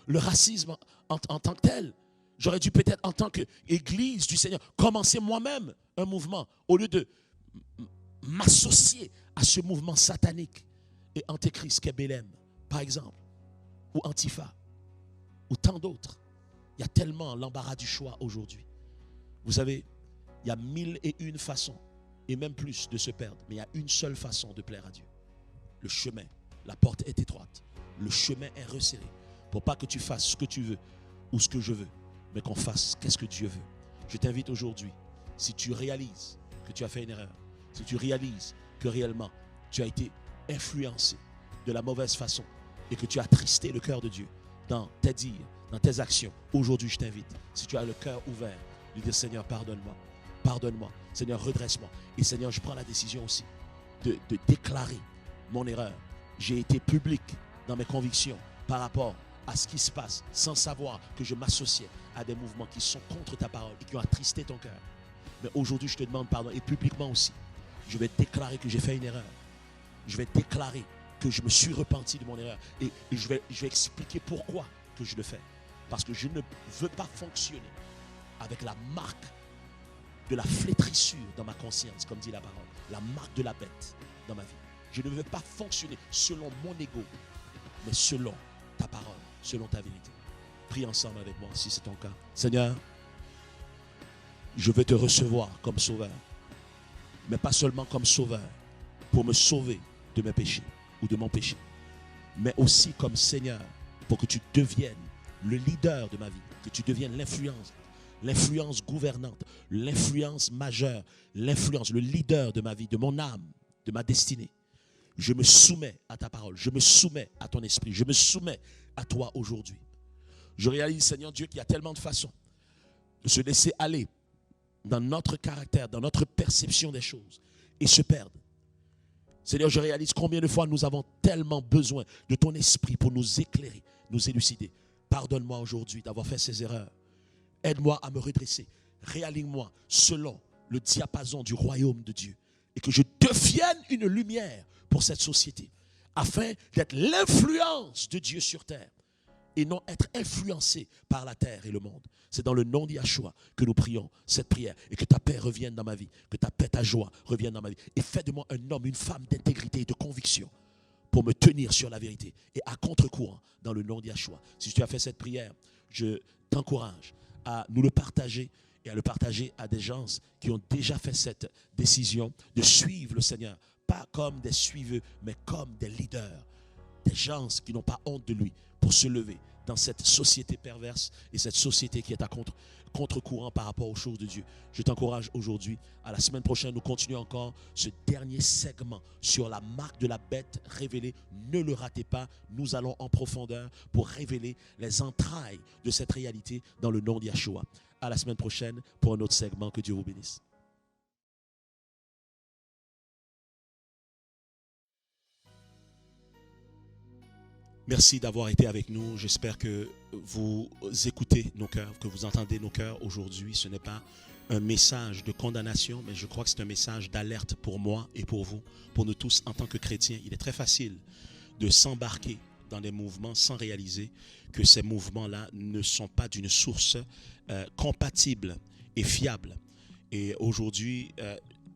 le racisme en tant que tel. J'aurais dû peut-être en tant qu'Église du Seigneur commencer moi-même un mouvement au lieu de m'associer à ce mouvement satanique et antéchrist qu'est Bélem, par exemple, ou Antifa, ou tant d'autres. Il y a tellement l'embarras du choix aujourd'hui. Vous savez, il y a 1001 façons, et même plus, de se perdre. Mais il y a une seule façon de plaire à Dieu. Le chemin, la porte est étroite. Le chemin est resserré. Pour pas que tu fasses ce que tu veux ou ce que je veux, mais qu'on fasse qu'est-ce que Dieu veut. Je t'invite aujourd'hui, si tu réalises que tu as fait une erreur, si tu réalises que réellement tu as été influencé de la mauvaise façon et que tu as attristé le cœur de Dieu dans tes dires, dans tes actions, aujourd'hui je t'invite, si tu as le cœur ouvert, lui dire Seigneur, pardonne-moi. Pardonne-moi. Seigneur, redresse-moi. Et Seigneur, je prends la décision aussi de déclarer mon erreur. J'ai été public dans mes convictions par rapport à ce qui se passe sans savoir que je m'associais à des mouvements qui sont contre ta parole et qui ont attristé ton cœur. Mais aujourd'hui, je te demande pardon et publiquement aussi. Je vais déclarer que j'ai fait une erreur. Je vais déclarer que je me suis repenti de mon erreur. Et je vais expliquer pourquoi que je le fais. Parce que je ne veux pas fonctionner avec la marque de la flétrissure dans ma conscience, comme dit la parole, la marque de la bête dans ma vie. Je ne veux pas fonctionner selon mon ego, mais selon ta parole, selon ta vérité. Prie ensemble avec moi si c'est ton cas. Seigneur, je veux te recevoir comme sauveur, mais pas seulement comme sauveur pour me sauver de mes péchés ou de mon péché, mais aussi comme Seigneur pour que tu deviennes le leader de ma vie, que tu deviennes l'influence gouvernante, l'influence majeure, l'influence, le leader de ma vie, de mon âme, de ma destinée. Je me soumets à ta parole, je me soumets à ton esprit, je me soumets à toi aujourd'hui. Je réalise, Seigneur Dieu, qu'il y a tellement de façons de se laisser aller dans notre caractère, dans notre perception des choses et se perdre. Seigneur, je réalise combien de fois nous avons tellement besoin de ton esprit pour nous éclairer, nous élucider. Pardonne-moi aujourd'hui d'avoir fait ces erreurs. Aide-moi à me redresser. Réaligne-moi selon le diapason du royaume de Dieu. Et que je devienne une lumière pour cette société. Afin d'être l'influence de Dieu sur terre. Et non être influencé par la terre et le monde. C'est dans le nom d'Yahshua que nous prions cette prière. Et que ta paix revienne dans ma vie. Que ta paix, ta joie revienne dans ma vie. Et fais de moi un homme, une femme d'intégrité et de conviction. Pour me tenir sur la vérité. Et à contre-courant dans le nom d'Yahshua. Si tu as fait cette prière, je t'encourage à nous le partager et à le partager à des gens qui ont déjà fait cette décision de suivre le Seigneur. Pas comme des suiveux, mais comme des leaders. Des gens qui n'ont pas honte de lui pour se lever dans cette société perverse et cette société qui est à contre-courant par rapport aux choses de Dieu. Je t'encourage aujourd'hui. À la semaine prochaine, nous continuons encore ce dernier segment sur la marque de la bête révélée. Ne le ratez pas. Nous allons en profondeur pour révéler les entrailles de cette réalité dans le nom d'Yahshua. À la semaine prochaine pour un autre segment. Que Dieu vous bénisse. Merci d'avoir été avec nous. J'espère que vous écoutez nos cœurs, que vous entendez nos cœurs aujourd'hui. Ce n'est pas un message de condamnation, mais je crois que c'est un message d'alerte pour moi et pour vous, pour nous tous en tant que chrétiens. Il est très facile de s'embarquer dans des mouvements sans réaliser que ces mouvements-là ne sont pas d'une source compatible et fiable. Et aujourd'hui,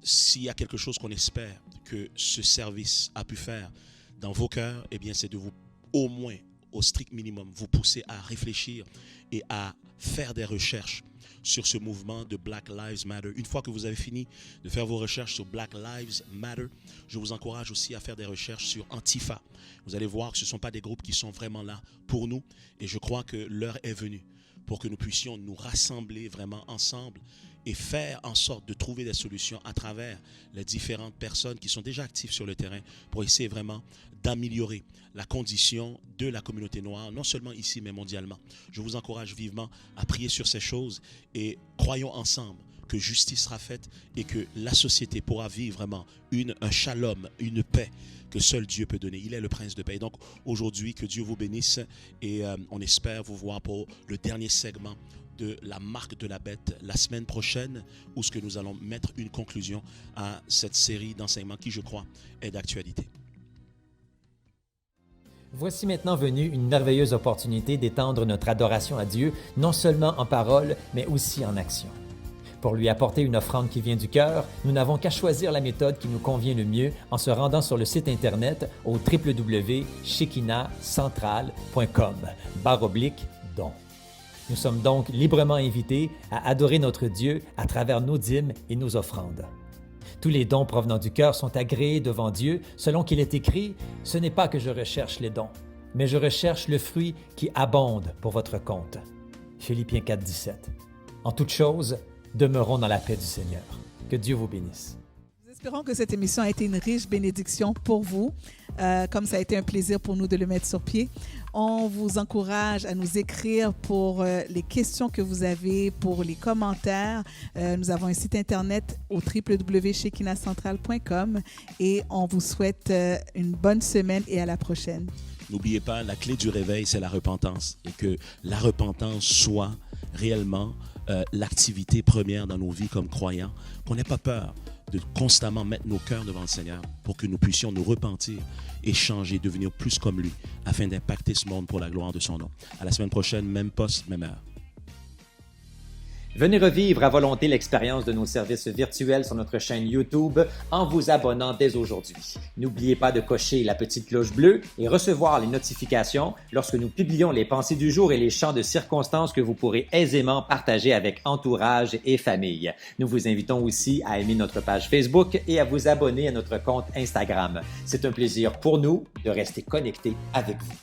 s'il y a quelque chose qu'on espère que ce service a pu faire dans vos cœurs, eh bien, c'est de vous au moins, au strict minimum, vous pousser à réfléchir et à faire des recherches sur ce mouvement de Black Lives Matter. Une fois que vous avez fini de faire vos recherches sur Black Lives Matter, je vous encourage aussi à faire des recherches sur Antifa. Vous allez voir que ce ne sont pas des groupes qui sont vraiment là pour nous. Et je crois que l'heure est venue pour que nous puissions nous rassembler vraiment ensemble et faire en sorte de trouver des solutions à travers les différentes personnes qui sont déjà actives sur le terrain pour essayer vraiment d'améliorer la condition de la communauté noire, non seulement ici mais mondialement. Je vous encourage vivement à prier sur ces choses et croyons ensemble que justice sera faite et que la société pourra vivre vraiment un shalom, une paix que seul Dieu peut donner. Il est le prince de paix. Et donc aujourd'hui, que Dieu vous bénisse et on espère vous voir pour le dernier segment de la marque de la bête la semaine prochaine, où ce que nous allons mettre une conclusion à cette série d'enseignements qui, je crois, est d'actualité. Voici maintenant venue une merveilleuse opportunité d'étendre notre adoration à Dieu, non seulement en parole, mais aussi en action. Pour lui apporter une offrande qui vient du cœur, nous n'avons qu'à choisir la méthode qui nous convient le mieux en se rendant sur le site internet au www.shekinahcentral.com/don. Nous sommes donc librement invités à adorer notre Dieu à travers nos dîmes et nos offrandes. Tous les dons provenant du cœur sont agréés devant Dieu, selon qu'il est écrit « Ce n'est pas que je recherche les dons, mais je recherche le fruit qui abonde pour votre compte. » Philippiens 4,17. En toute chose, demeurons dans la paix du Seigneur. Que Dieu vous bénisse. Nous espérons que cette émission a été une riche bénédiction pour vous, comme ça a été un plaisir pour nous de le mettre sur pied. On vous encourage à nous écrire pour les questions que vous avez, pour les commentaires. Nous avons un site internet au www.shekinahcentral.com et on vous souhaite une bonne semaine et à la prochaine. N'oubliez pas, la clé du réveil, c'est la repentance et que la repentance soit réellement l'activité première dans nos vies comme croyants, qu'on n'ait pas peur de constamment mettre nos cœurs devant le Seigneur pour que nous puissions nous repentir et changer, devenir plus comme lui, afin d'impacter ce monde pour la gloire de son nom. À la semaine prochaine, même poste, même heure. Venez revivre à volonté l'expérience de nos services virtuels sur notre chaîne YouTube en vous abonnant dès aujourd'hui. N'oubliez pas de cocher la petite cloche bleue et recevoir les notifications lorsque nous publions les pensées du jour et les chants de circonstances que vous pourrez aisément partager avec entourage et famille. Nous vous invitons aussi à aimer notre page Facebook et à vous abonner à notre compte Instagram. C'est un plaisir pour nous de rester connectés avec vous.